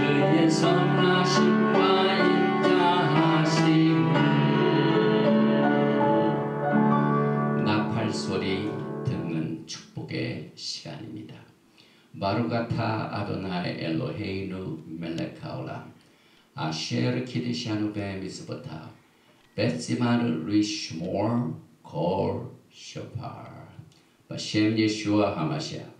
그의 선하심과 인자하심을. 나팔 소리 듣는 축복의 시간입니다. 바루가타 아도나이 엘로헤이누 멜레카올람 아셰르 키디샤누 베미스보타 베시마르 리시몰 콜 쇼파 바셴 예슈아 하마시아.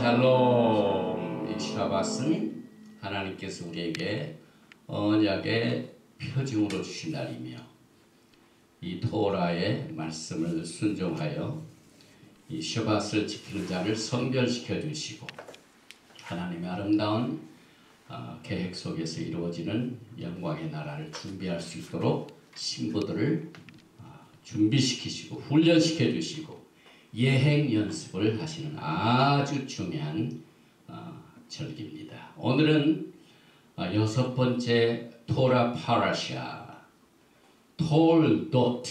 샬롬. 이 샤밧은 하나님께서 우리에게 언약의 표징으로 주신 날이며 이 토라의 말씀을 순종하여 이 샤밧을 지키는 자를 성별시켜 주시고 하나님의 아름다운 계획 속에서 이루어지는 영광의 나라를 준비할 수 있도록 신부들을 준비시키시고 훈련시켜 주시고 예행 연습을 하시는 아주 중요한 절기입니다. 오늘은 6번째 토라 파라샤 톨도트,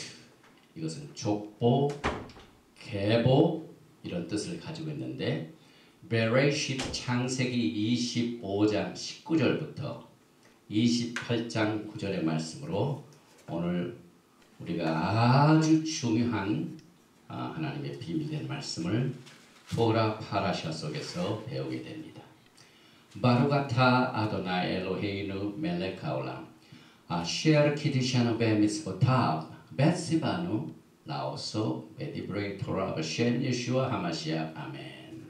이것은 족보, 계보 이런 뜻을 가지고 있는데 베레시트 창세기 25장 19절부터 28장 9절의 말씀으로 오늘 우리가 아주 중요한 하나님의 비밀된 말씀을 토라 파라샤 속에서 배우게 됩니다. 바루가타 아도나이 엘로헤이누 멜레카올람 아셰르 키디샤누 베미스보타 베시바누 라오소 베디브레이 토라 바셴 예슈아 하마시아 아멘.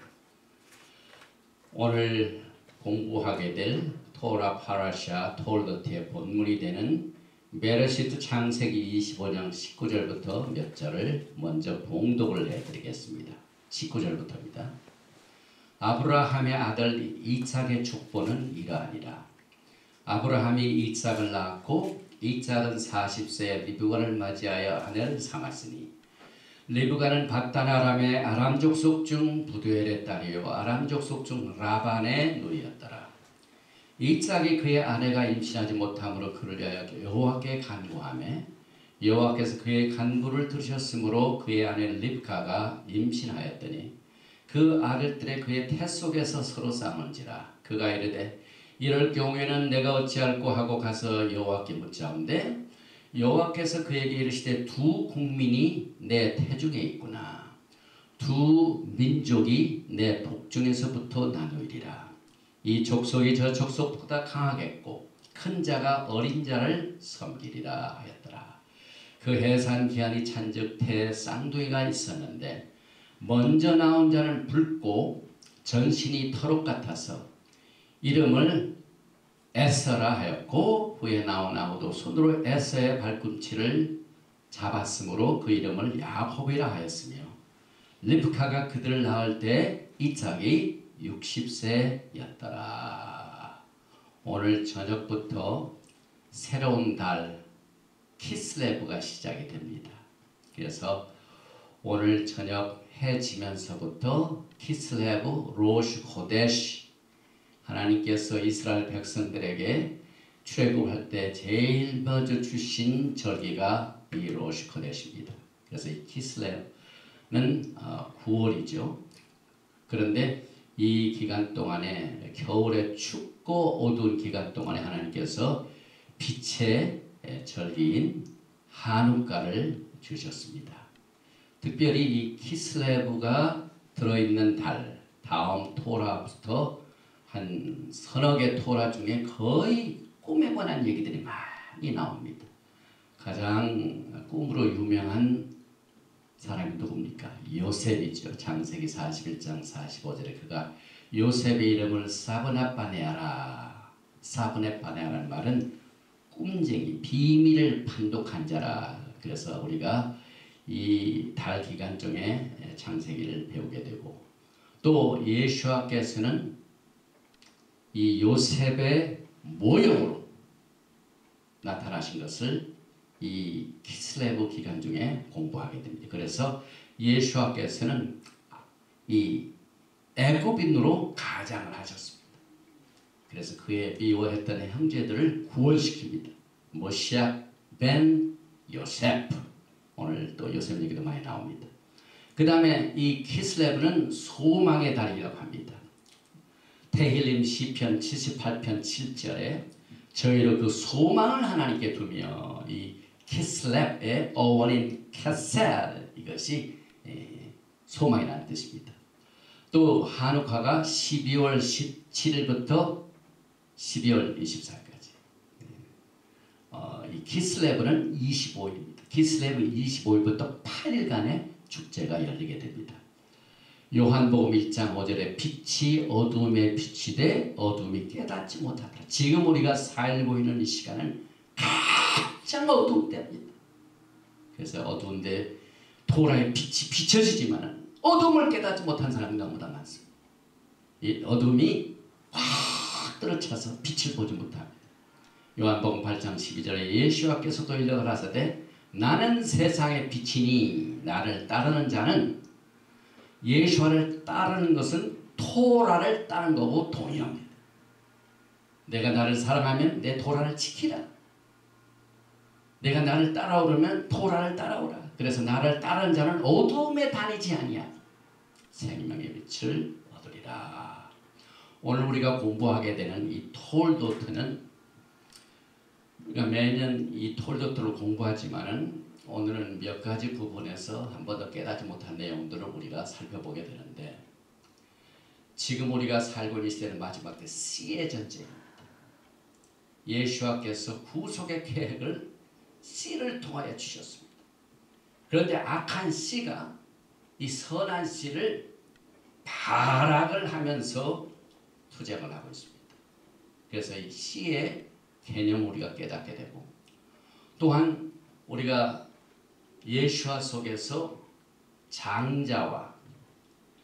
오늘 공부하게 될 토라 파라샤 톨도트의 본문이 되는 베레시트 창세기 25장 19절부터 몇 절을 먼저 봉독을 해드리겠습니다. 19절부터입니다. 아브라함의 아들 이삭의 족보는 이러하니라. 아브라함이 이삭을 낳았고 이삭은 40세에 리브가를 맞이하여 아내를 삼았으니 리브가는 밧단 아람의 아람 족속 중 부두엘의 딸이요 아람 족속 중 라반의 누이였더라. 이삭이 그의 아내가 임신하지 못함으로 그를 위하여 여호와께 간구하매 여호와께서 그의 간구를 들으셨으므로 그의 아내 립가가 임신하였더니 그 아들들의 그의 태 속에서 서로 싸운지라. 그가 이르되 이럴 경우에는 내가 어찌할꼬 하고 가서 여호와께 묻자온데 여호와께서 그에게 이르시되 두 국민이 내 태중에 있구나. 두 민족이 내 복중에서부터 나누리라. 이 족속이 저 족속보다 강하겠고 큰 자가 어린 자를 섬기리라 하였더라. 그 해산 기한이 찬즉 태에 쌍둥이가 있었는데 먼저 나온 자는 붉고 전신이 털옷 같아서 이름을 에서라 하였고 후에 나온 아우도 손으로 에서의 발꿈치를 잡았으므로 그 이름을 야곱이라 하였으며 립카가 그들을 낳을 때 이삭이 60세였더라. 오늘 저녁부터 새로운 달 키슬레브가 시작이 됩니다. 그래서 오늘 저녁 해 지면서부터 키슬레브 로시 코데시, 하나님께서 이스라엘 백성들에게 출애굽할 때 제일 먼저 주신 절기가 이 로시 코데시입니다. 그래서 이 키슬레브는 9월이죠. 그런데 이 기간 동안에, 겨울에 춥고 어두운 기간 동안에 하나님께서 빛의 절기인 한우카를 주셨습니다. 특별히 이 키슬레브가 들어있는 달, 다음 토라부터 한 서너 개 토라 중에 거의 꿈에 관한 얘기들이 많이 나옵니다. 가장 꿈으로 유명한 사람이 누굽니까? 요셉이죠. 창세기 41장 45절에 그가 요셉의 이름을 사브낫바네아라. 사브낫바네아라는 말은 꿈쟁이, 비밀을 판독한 자라. 그래서 우리가 이 달 기간 중에 창세기를 배우게 되고, 또 예수와께서는 이 요셉의 모형으로 나타나신 것을 이 키슬레브 기간 중에 공부하게 됩니다. 그래서 예수와께서는 이 애굽인으로 가장을 하셨습니다. 그래서 그의 미워했던 형제들을 구원시킵니다. 모시아 벤 요셉, 오늘 또 요셉 얘기도 많이 나옵니다. 그 다음에 이 키슬레브는 소망의 달이라고 합니다. 테힐림 시편 78편 7절에 저희로 그 소망을 하나님께 두며, 이 키슬렙의 어원인 캐셀, 이것이 소망이라는 뜻입니다. 또 한우카가 12월 17일부터 12월 24일까지. 이 키슬레브는 25일입니다. 키슬레브 25일부터 8일간의 축제가 열리게 됩니다. 요한복음 1장 5절에 빛이 어둠에 빛이 돼 어둠이 깨닫지 못하더라. 지금 우리가 살고 있는 이 시간은 가장 어두운 때입니다. 그래서 어두운데 토라의 빛이 비춰지지만 어둠을 깨닫지 못한 사람이 너무나 많습니다. 이 어둠이 확 들어차서 빛을 보지 못합니다. 요한복음 8장 12절에 예수와께서도 일러 가라사대 나는 세상의 빛이니 나를 따르는 자는, 예수를 따르는 것은 토라를 따르는 거고 동일합니다. 내가 나를 사랑하면 내 토라를 지키라. 내가 나를 따라오려면 토라를 따라오라. 그래서 나를 따르는 자는 어둠에 다니지 아니하 생명의 빛을 얻으리라. 오늘 우리가 공부하게 되는 이 톨도트는, 우리가 매년 이 톨도트를 공부하지만은 오늘은 몇 가지 부분에서 한 번 더 깨닫지 못한 내용들을 우리가 살펴보게 되는데, 지금 우리가 살고 있는 시대는 마지막 때 씨의 전쟁입니다. 예수와께서 구속의 계획을 씨를 통하여 주셨습니다. 그런데 악한 씨가 이 선한 씨를 발악을 하면서 투쟁을 하고 있습니다. 그래서 이 씨의 개념을 우리가 깨닫게 되고, 또한 우리가 예수와 속에서 장자와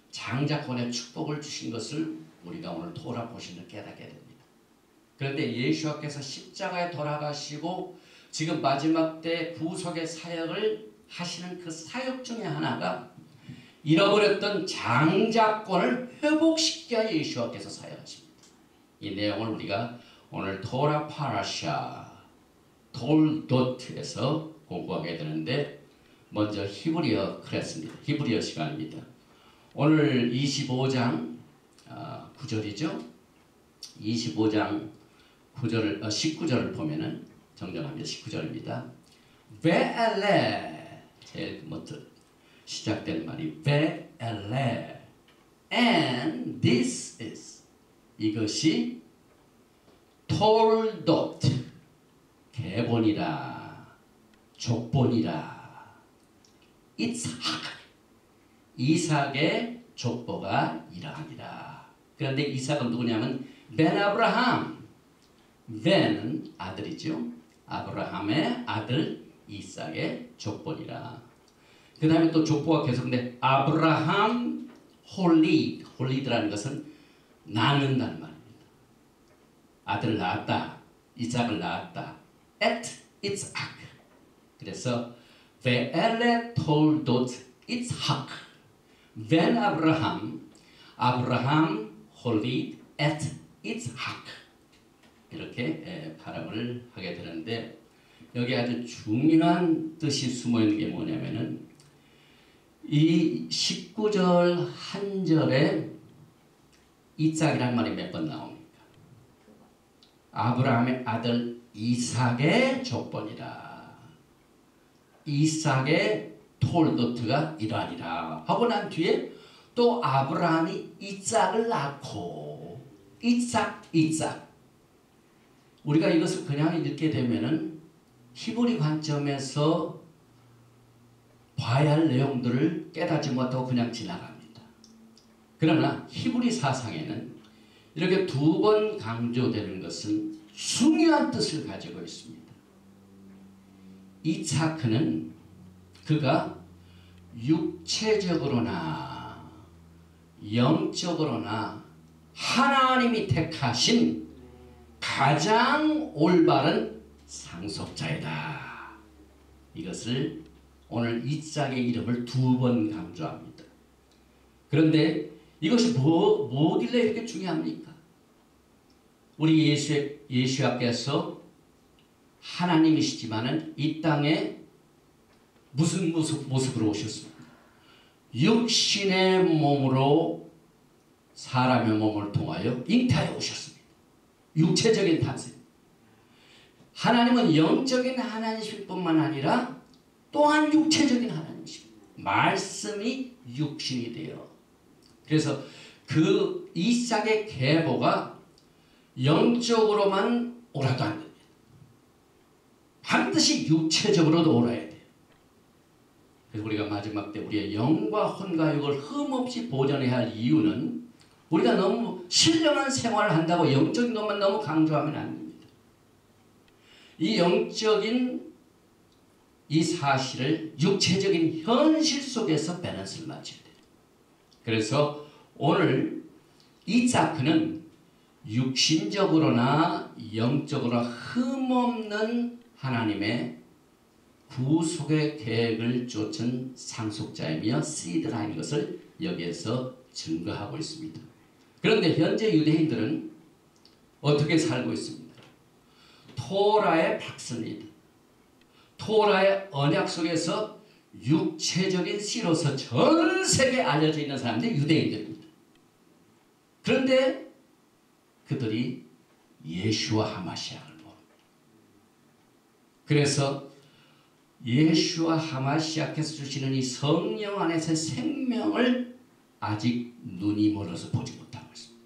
장자권의 축복을 주신 것을 우리가 오늘 토라 보시는 깨닫게 됩니다. 그런데 예수와께서 십자가에 돌아가시고 지금 마지막 때 구속의 사역을 하시는 그 사역 중에 하나가 잃어버렸던 장자권을 회복시켜 예수와께서 사역하십니다. 이 내용을 우리가 오늘 토라 파라샤 톨도트에서 공부하게 되는데, 먼저 히브리어 클래스입니다. 히브리어 시간입니다. 오늘 25장 9절이죠. 25장 9절을 19절을 보면은 정정합니다. 19절입니다. 베엘레, 제일 먼저 시작된 말이 베엘레, and this is, 이것이 톨도트, 계본이라, 족본이라. 이삭의 족보가 이러하니라. 그런데 이삭은 누구냐면 벤 아브라함. 벤은 아들이죠. 아브라함의 아들 이삭의 족본이라. 그 다음에 또 족보가 계속인데 아브라함 홀리드라는 것은 낳는다는 말입니다. 아들을 낳았다. 이삭을 낳았다. at 이삭. 그래서 ve'ele toldot Yitzhak when Abraham holid at Yitzhak 이렇게 발음을 하게 되는데 여기 아주 중요한 뜻이 숨어 있는 게 뭐냐면은 이 19절 한 절에 이삭이라는 말이 몇 번 나옵니까? 아브라함의 아들 이삭의 족본이라. 이삭의 톨도트가 이러하니라 하고 난 뒤에 또 아브라함이 이삭을 낳고 이삭 우리가 이것을 그냥 읽게 되면은 히브리 관점에서 봐야 할 내용들을 깨닫지 못하고 그냥 지나갑니다. 그러나 히브리 사상에는 이렇게 두 번 강조되는 것은 중요한 뜻을 가지고 있습니다. 이차크는 그가 육체적으로나 영적으로나 하나님이 택하신 가장 올바른 상속자이다. 이것을 오늘 이삭의 이름을 두 번 강조합니다. 그런데 이것이 뭐길래 이렇게 중요합니까? 우리 예수님께서 하나님이시지만은 이 땅에 무슨 모습으로 오셨습니까? 육신의 몸으로 사람의 몸을 통하여 잉태하여 오셨습니다. 육체적인 탄생. 하나님은 영적인 하나님이실 뿐만 아니라 또한 육체적인 하나님이십니다. 말씀이 육신이 되어. 그래서 그 이삭의 계보가 영적으로만 오라도 안 됩니다. 반드시 육체적으로도 오라야 돼요. 그래서 우리가 마지막 때 우리의 영과 혼과 육을 흠없이 보존해야 할 이유는 우리가 너무 신령한 생활을 한다고 영적인 것만 너무 강조하면 안 됩니다. 이 영적인 이 사실을 육체적인 현실 속에서 밸런스를 맞춰야 돼요. 그래서 오늘 이삭은 육신적으로나 영적으로나 흠없는 하나님의 구속의 계획을 쫓은 상속자이며 시드라인 것을 여기에서 증거하고 있습니다. 그런데 현재 유대인들은 어떻게 살고 있습니까? 토라의 박습니다. 토라의 언약 속에서 육체적인 씨로서 전 세계에 알려져 있는 사람들이 유대인들입니다. 그런데 그들이 예수와 하마시아를 모릅니다. 그래서 예수와 하마시아께서 주시는 이 성령 안에서의 생명을 아직 눈이 멀어서 보지 못하고 있습니다.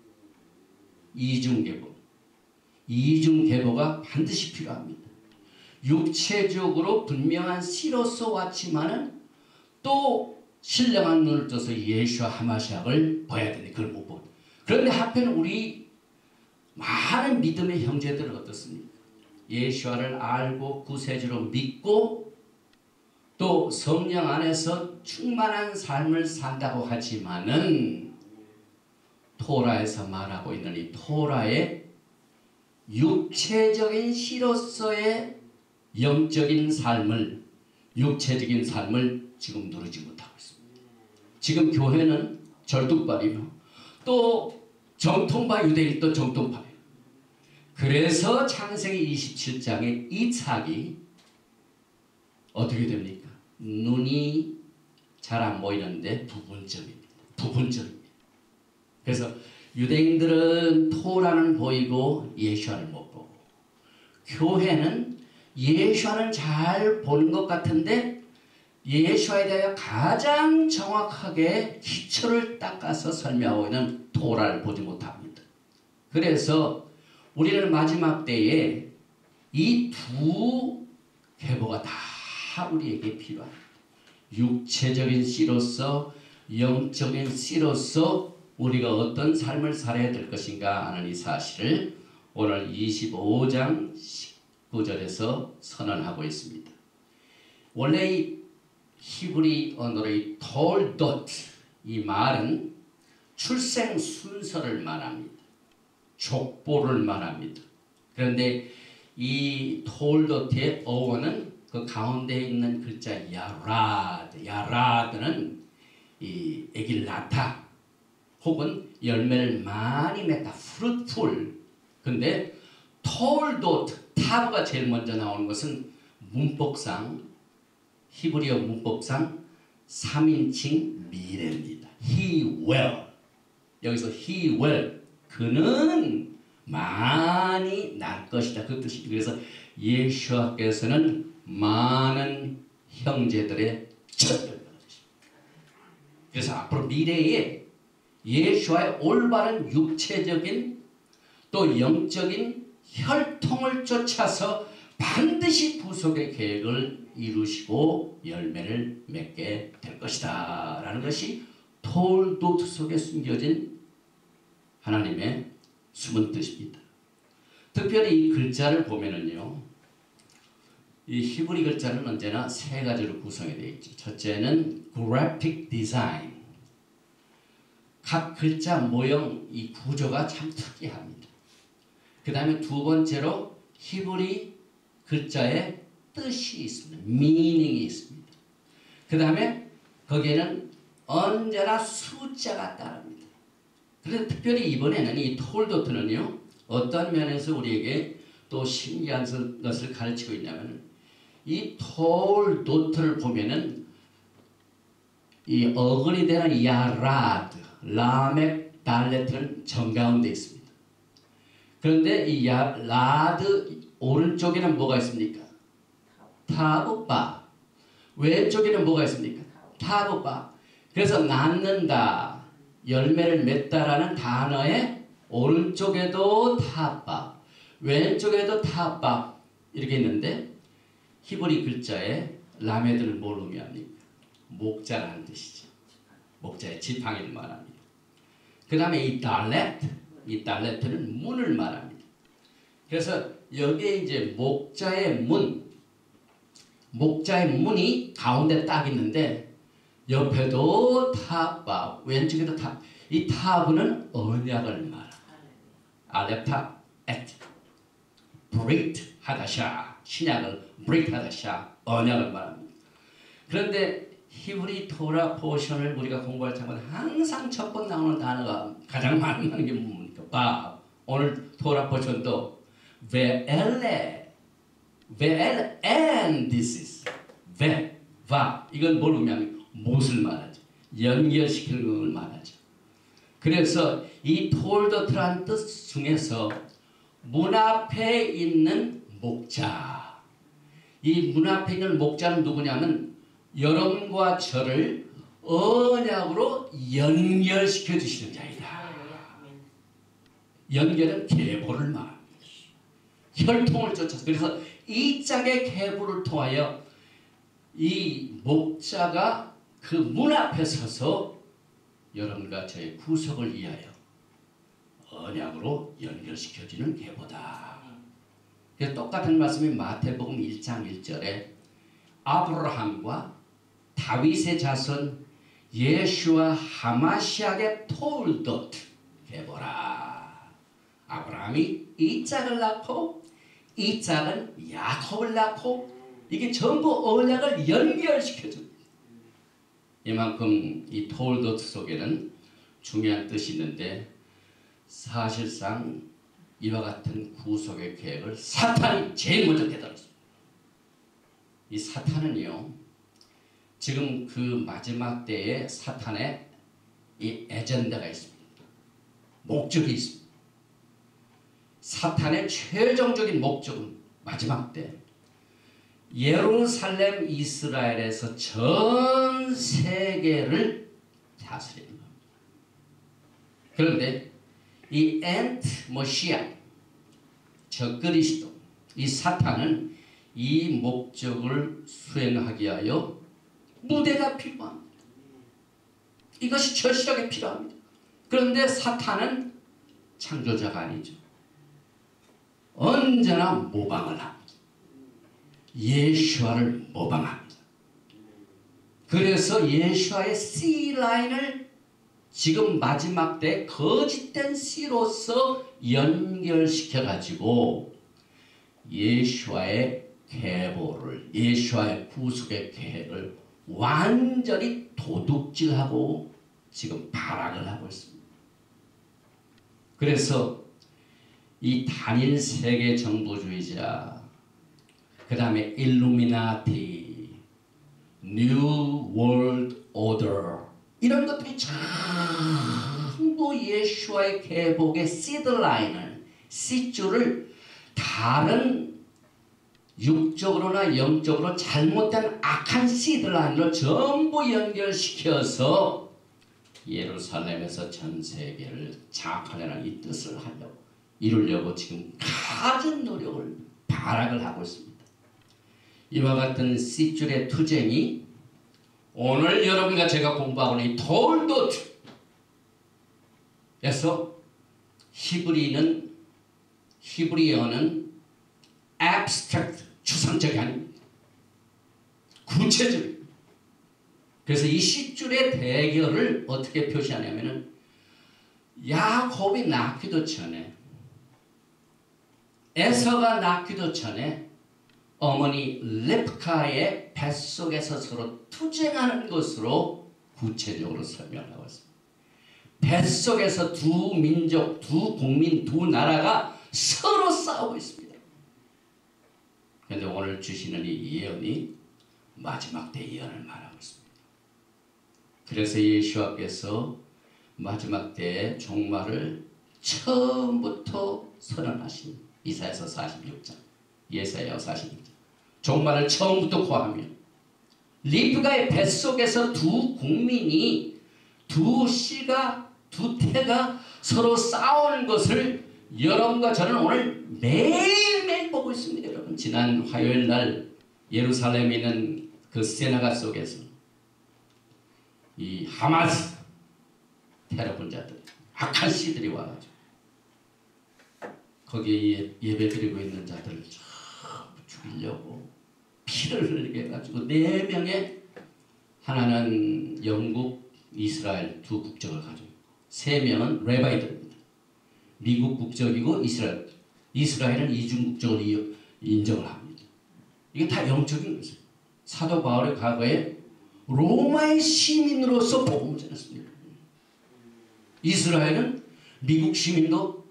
이중계보가 반드시 필요합니다. 육체적으로 분명한 씨로서 왔지만은 또 신령한 눈을 떠서 예수와 하마시아를 봐야 되는데 그걸 못 보. 그런데 한편 우리 많은 믿음의 형제들은 어떻습니까? 예수와를 알고 구세주로 믿고 또 성령 안에서 충만한 삶을 산다고 하지만은 토라에서 말하고 있는 이 토라의 육체적인 씨로서의 영적인 삶을 육체적인 삶을 지금 누리지 못하고 있습니다. 지금 교회는 절뚝발이며 또 정통파 유대인 또 정통파예요. 그래서 창세기 27장에 이삭이 어떻게 됩니까? 눈이 잘 안 보이는데 부분점입니다. 그래서 유대인들은 토라는 보이고 예수와를 못 보고 교회는 예수와는 잘 보는 것 같은데 예수와에 대하여 가장 정확하게 기초를 닦아서 설명하고 있는 토라를 보지 못합니다. 그래서 우리는 마지막 때에 이 두 계보가 다 우리에게 필요합니다. 육체적인 씨로서 영적인 씨로서 우리가 어떤 삶을 살아야 될 것인가 하는 이 사실을 오늘 25장 19절에서 선언하고 있습니다. 원래 이 히브리 언어로 이 톨도트 이 말은 출생 순서를 말합니다. 족보를 말합니다. 그런데 이 톨도트의 어원은 그 가운데 있는 글자 야라드, 야라드는 이 애기를 낳다 혹은 열매를 많이 맺다, fruitful. 근데 톨도트, 타브가 제일 먼저 나오는 것은 문법상, 히브리어 문법상 3인칭 미래입니다. He will. 여기서 he will, 그는 많이 날 것이다, 그 뜻입니다. 그래서 예수께서는 많은 형제들의 첫째입니다. 그래서 앞으로 미래에 예수와의 올바른 육체적인 또 영적인 혈통을 쫓아서 반드시 구속의 계획을 이루시고 열매를 맺게 될 것이다 라는 것이 톨도트 속에 숨겨진 하나님의 숨은 뜻입니다. 특별히 이 글자를 보면은요, 이 히브리 글자는 언제나 세 가지로 구성이 되어 있죠. 첫째는 graphic design. 각 글자 모형 이 구조가 참 특이합니다. 그 다음에 두 번째로 히브리 글자의 뜻이 있습니다. meaning이 있습니다. 그 다음에 거기에는 언제나 숫자가 따릅니다. 그래서 특별히 이번에는 이 톨도트는요, 어떤 면에서 우리에게 또 신기한 것을 가르치고 있냐면, 이 톨도트를 보면은 이 어근이 되는 야라드, 라멕, 달레트는 정가운데 있습니다. 그런데 이 라드 오른쪽에는 뭐가 있습니까? 타브바. 왼쪽에는 뭐가 있습니까? 타브바. 그래서 낳는다, 열매를 맺다라는 단어의 오른쪽에도 타바, 왼쪽에도 타바 이렇게 있는데, 히브리 글자에 라메드는 뭘 의미합니까? 목자라는 뜻이죠. 목자의 지팡이를 말합니다. 그 다음에 이 달레트는 문을 말합니다. 그래서 여기에 이제 목자의 문이 가운데 딱 있는데, 옆에도 타바, 왼쪽에도 타. 이 타브는 언약을 말합니다. 알렙타, 액트, 브리트 하다샤, 신약을 브리트 하다샤, 언약을 말합니다. 그런데 히브리 토라 포션을 우리가 공부할 때마다 항상 첫 번 나오는 단어가 가장 많은 게 뭡니까? 바. 오늘 토라 포션도 ve'ele and this is va. 이건 뭘 의미합니까? 못을 말하죠. 연결시키는 걸 말하죠. 그래서 이 톨도트라는 뜻 중에서 문 앞에 있는 목자, 이 문 앞에 있는 목자는 누구냐면 여러분과 저를 언약으로 연결시켜 주시는 자이다. 연결은 계보를 말합니다. 혈통을 쫓아서. 그래서 이 짝의 계보를 통하여 이 목자가 그 문 앞에 서서 여러분과 저의 구속을 위하여 언약으로 연결시켜주는 계보다. 그래서 똑같은 말씀이 마태복음 1장 1절에 아브라함과 다윗의 자손 예수와 하마시아의 톨도트 계보라. 아브라함이 이 짝을 낳고 이 짝은 야곱을 낳고 이게 전부 언약을 연결시켜줍니다. 이만큼 이 톨도트 속에는 중요한 뜻이 있는데, 사실상 이와 같은 구속의 계획을 사탄이 제일 먼저 깨달았습니다. 이 사탄은요, 지금 그 마지막 때에 사탄의 이 에전다가 있습니다. 목적이 있습니다. 사탄의 최종적인 목적은 마지막 때 예루살렘 이스라엘에서 전 세계를 다스리는 겁니다. 그런데 이 엔트 모시아, 적그리스도, 이 사탄은 이 목적을 수행하기 위하여 무대가 필요합니다. 이것이 절실하게 필요합니다. 그런데 사탄은 창조자가 아니죠. 언제나 모방을 합니다. 예수와를 모방합니다. 그래서 예수와의 C라인을 지금 마지막 때 거짓된 C로서 연결시켜가지고 예수와의 계보를 예수와의 구속의 계획을 완전히 도둑질하고 지금 발악을 하고 있습니다. 그래서 이 단일 세계 정부주의자, 그 다음에 일루미나티, 뉴 월드 오더 이런 것들이 전부 예수와의 계복의 시드라인을, 시줄을 다른 육적으로나 영적으로 잘못된 악한 시드라인으로 전부 연결시켜서 예루살렘에서 전 세계를 장악하려는 이 뜻을 이루려고 지금 가진 노력을 발악을 하고 있습니다. 이와 같은 씨줄의 투쟁이 오늘 여러분과 제가 공부하고 있는 이 톨도트에서 히브리어는 abstract, 추상적이 아닙니다. 구체적입니다. 그래서 이 씨줄의 대결을 어떻게 표시하냐면은 야곱이 낳기도 전에, 에서가 낳기도 전에 어머니 립카의 뱃속에서 서로 투쟁하는 것으로 구체적으로 설명하고 있습니다. 뱃속에서 두 민족, 두 국민, 두 나라가 서로 싸우고 있습니다. 그런데 오늘 주시는 이 예언이 마지막 때 예언을 말하고 있습니다. 그래서 예수와께서 마지막 때의 종말을 처음부터 선언하신 이사야서 46장, 예사야 46장, 종말을 처음부터 고하며 리브가의 뱃속에서 두 국민이, 두 씨가, 두 태가 서로 싸우는 것을 여러분과 저는 오늘 매일매일 보고 있습니다. 여러분, 지난 화요일 날 예루살렘에 있는 그 세나가 속에서 이 하마스 테러 분자들, 악한 씨들이 와가지고 거기에 예배 드리고 있는 자들을 전부 죽이려고 피를 흘리게 해가지고 4명의, 하나는 영국, 이스라엘 두 국적을 가지고 있고 3명은 레바이들입니다. 미국 국적이고 이스라엘은 이중 국적을 인정을 합니다. 이게 다 영적인 것이에요. 사도 바울의 과거에 로마의 시민으로서 복음을 전했습니다. 이스라엘은 미국 시민도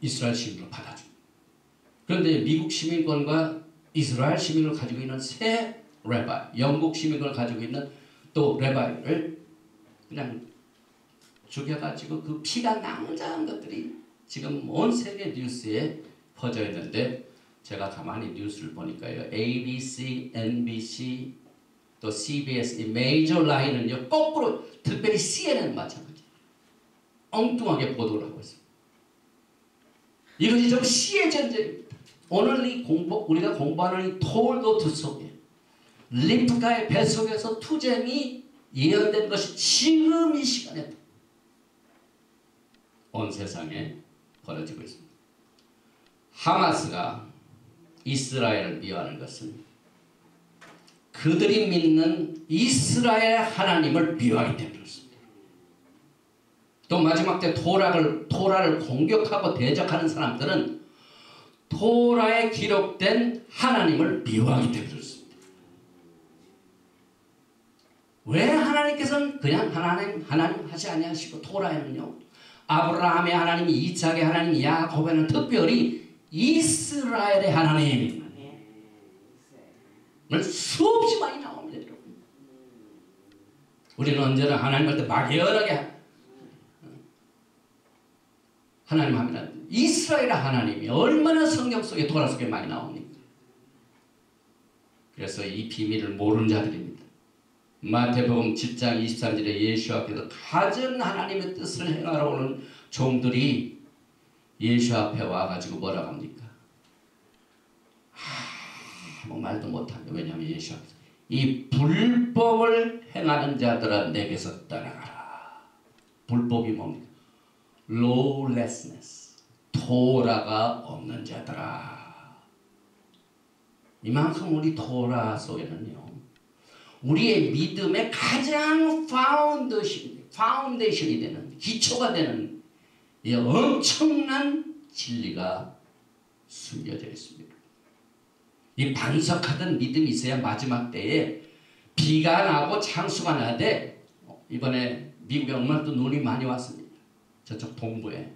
이스라엘 시민으로 받아줍니다. 그런데 미국 시민권과 이스라엘 시민을 가지고 있는 새 레바이, 영국 시민권을 가지고 있는 또 레바이를 그냥 죽여가지고 그 피가 낭자한 것들이 지금 온 세계 뉴스에 퍼져 있는데, 제가 가만히 뉴스를 보니까요, ABC, NBC, 또 CBS 이 메이저 라인은요 거꾸로, 특별히 CNN 마찬가지 엉뚱하게 보도를 하고 있습니다. 이것이 전부 씨의 전쟁입니다. 오늘 우리가 공부하는 이 톨도트 속에 리브가의 뱃속에서 투쟁이 예언된 것이 지금 이 시간에 온 세상에 벌어지고 있습니다. 하마스가 이스라엘을 미워하는 것은 그들이 믿는 이스라엘 하나님을 미워하기 때문에 그렇습니다. 또 마지막 때 토라를 공격하고 대적하는 사람들은 토라에 기록된 하나님을 미워하기 때문에 그렇습니다. 왜 하나님께서는 그냥 하나님 하지 아니하시고 토라에는요 아브라함의 하나님, 이삭의 하나님, 야곱에는 특별히 이스라엘의 하나님을 수없이 많이 나옵니다. 여러분. 우리는 언제나 하나님 할 때 막연하게 하나님 하면 이스라엘의 하나님이 얼마나 성경 속에 토라 속에 많이 나옵니까? 그래서 이 비밀을 모르는 자들입니다. 마태복음 10장 23절에 예수 앞에서 가진 하나님의 뜻을 행하러 오는 종들이 예수 앞에 와가지고 뭐라고 합니까? 아무 말도 못합니다. 왜냐하면 예수 앞에서 이 불법을 행하는 자들아 내게서 떠나가라. 불법이 뭡니까? lawlessness, 토라가 없는 자들아. 이만큼 우리 토라 속에는요 우리의 믿음의 가장 파운데이션이 되는, 기초가 되는 이 엄청난 진리가 숨겨져 있습니다. 이 반석하던 믿음이 있어야 마지막 때에 비가 나고 창수가 나되 이번에 미국에 얼마나 또 눈이 많이 왔습니다. 저쪽 동부에.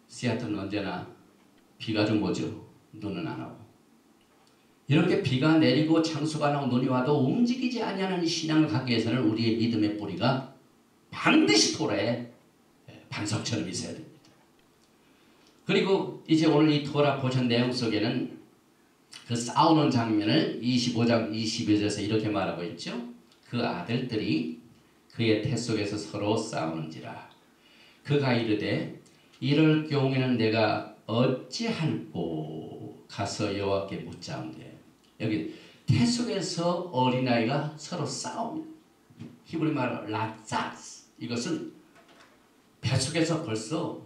시애틀은 언제나 비가 좀 오죠. 눈은 안 오고. 이렇게 비가 내리고 창수가 나고 눈이 와도 움직이지 아니하는 신앙을 갖기 위해서는 우리의 믿음의 뿌리가 반드시 토라에 반석처럼 있어야 됩니다. 그리고 이제 오늘 이 토라 보신 내용 속에는 그 싸우는 장면을 25장 22절에서 이렇게 말하고 있죠. 그 아들들이 그의 태 속에서 서로 싸우는지라. 그가 이르되 이럴 경우에는 내가 어찌할꼬 가서 여호와께 묻자온대. 여기 태 속에서 어린아이가 서로 싸웁니다. 히브리 말로 라짜스. 이것은 뱃속에서 벌써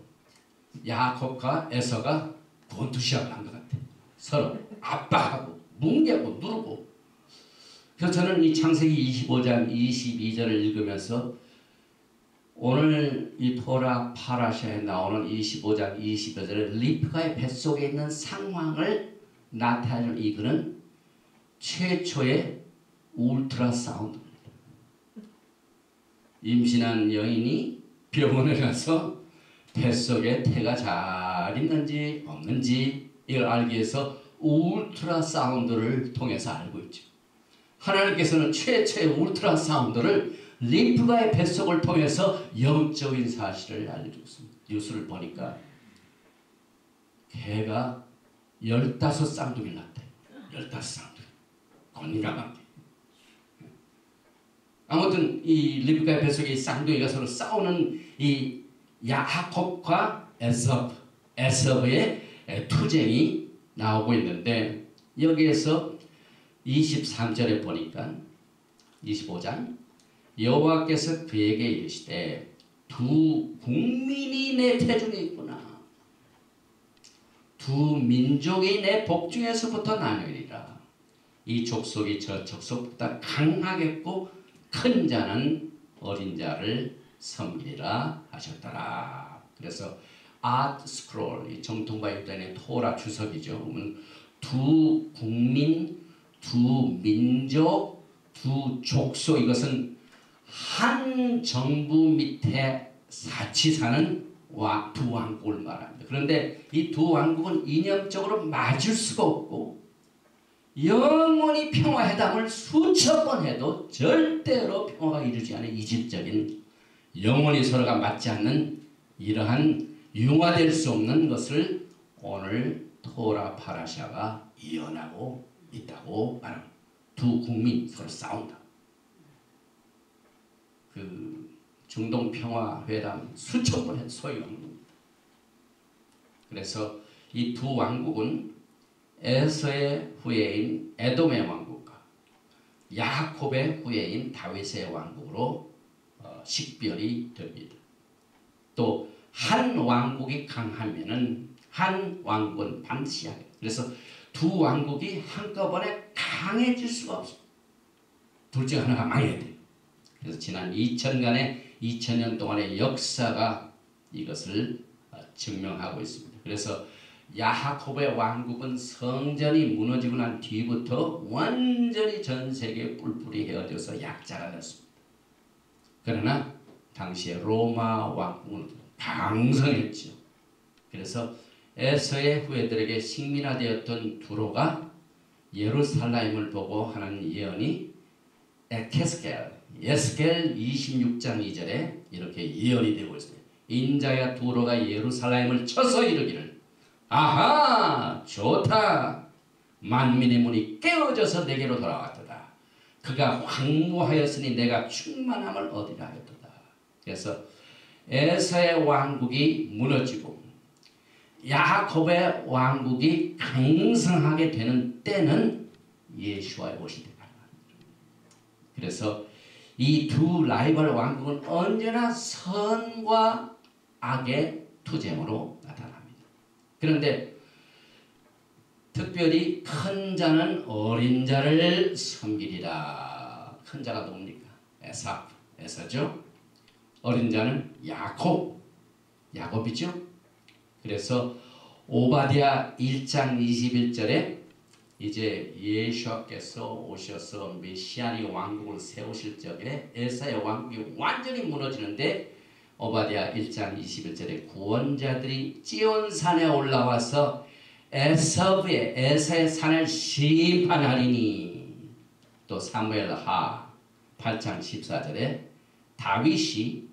야곱과 에서가 권투시합을 한 것 같아요. 서로 압박하고 뭉개고 누르고. 그래서 저는 이 창세기 25장 22절을 읽으면서 오늘 이 토라 파라샤에 나오는 25장 25절에 리브가의 뱃속에 있는 상황을 나타내는 이 글은 최초의 울트라 사운드입니다. 임신한 여인이 병원에 가서 뱃속에 태가 잘 있는지 없는지 이걸 알기 위해서 울트라 사운드를 통해서 알고 있죠. 하나님께서는 최초의 울트라 사운드를 림프가의 뱃속을 통해서 영적인 사실을 알려주었습니다. 뉴스를 보니까 개가 15쌍둥이를 낳대요. 15쌍둥이. 건강하게. 아무튼 이 림프가의 뱃속에 이 쌍둥이가 서로 싸우는 이 야곱과 에서브의 투쟁이 나오고 있는데 여기에서 23절에 보니까 25장 여호와께서 그에게 이르시되 두 국민이 내 태중에 있구나. 두 민족이 내 복중에서부터 나뉘리라. 이 족속이 저 족속보다 강하겠고 큰 자는 어린 자를 섬기리라 하셨더라. 그래서 아트 스크롤, 이 정통과 유대인의 토라 주석이죠. 두 국민, 두 민족, 두 족속, 이것은 한 정부 밑에 같이 사는 두 왕국을 말합니다. 그런데 이 두 왕국은 이념적으로 맞을 수가 없고 영원히 평화회담을 수천 번 해도 절대로 평화가 이루지 않은 이질적인 영원히 서로가 맞지 않는 이러한 융화될 수 없는 것을 오늘 토라 파라샤가 예언하고 있다고 말합니다. 두 국민 서로 싸운다. 그 중동 평화 회담 수천 번 소용없는. 그래서 이 두 왕국은 에서의 후예인 에돔의 왕국과 야곱의 후예인 다윗의 왕국으로 식별이 됩니다. 또 한 왕국이 강하면은 한 왕국은 반드시 하게. 그래서 두 왕국이 한꺼번에 강해질 수가 없습니다. 둘 중 하나가 망해야 돼요. 그래서 지난 2000년 동안의 역사가 이것을 증명하고 있습니다. 그래서 야곱의 왕국은 성전이 무너지고 난 뒤부터 완전히 전 세계에 뿔뿔이 헤어져서 약자가 됐습니다. 그러나 당시에 로마 왕국은 강성했죠. 그래서 에서의 후예들에게 식민화되었던 두로가 예루살렘을 보고 하는 예언이 에스겔 26장 2절에 이렇게 예언이 되고 있습니다. 인자야 두로가 예루살렘을 쳐서 이르기를 아하 좋다 만민의 문이 깨어져서 내게로 돌아왔도다. 그가 황무하였으니 내가 충만함을 얻으라 하였도다. 그래서 에서의 왕국이 무너지고 야곱의 왕국이 강성하게 되는 때는 예수와의 오실 때가 가능합니다. 그래서 이 두 라이벌 왕국은 언제나 선과 악의 투쟁으로 나타납니다. 그런데 특별히 큰 자는 어린 자를 섬기리라. 큰 자가 누굽니까? 에서죠. 어린 자는 야곱이죠. 그래서 오바댜 1장 21절에 이제 예수께서 오셔서 메시아의 왕국을 세우실 적에 에사의 왕국이 완전히 무너지는데 오바댜 1장 21절에 구원자들이 찌온산에 올라와서 에사의 산을 심판하리니, 또 사무엘하 8장 14절에 다윗이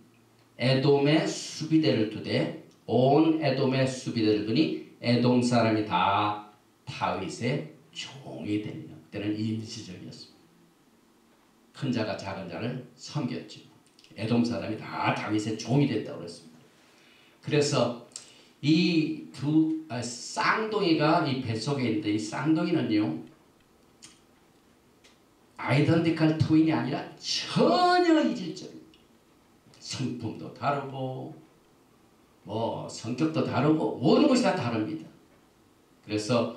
에돔의 수비대를 두되 온 에돔의 수비대를 두니 에돔 사람이 다 다윗의 종이 되며, 그때는 임시적이었습니다. 큰 자가 작은 자를 섬겼죠. 에돔 사람이 다 다윗의 종이 됐다고 그랬습니다. 그래서 이 두 쌍둥이가 이 뱃속에 있는데, 이 쌍둥이는요 아이덴티컬 트윈이 아니라 전혀 이질적입니다. 성품도 다르고 뭐 성격도 다르고 모든 것이 다 다릅니다. 그래서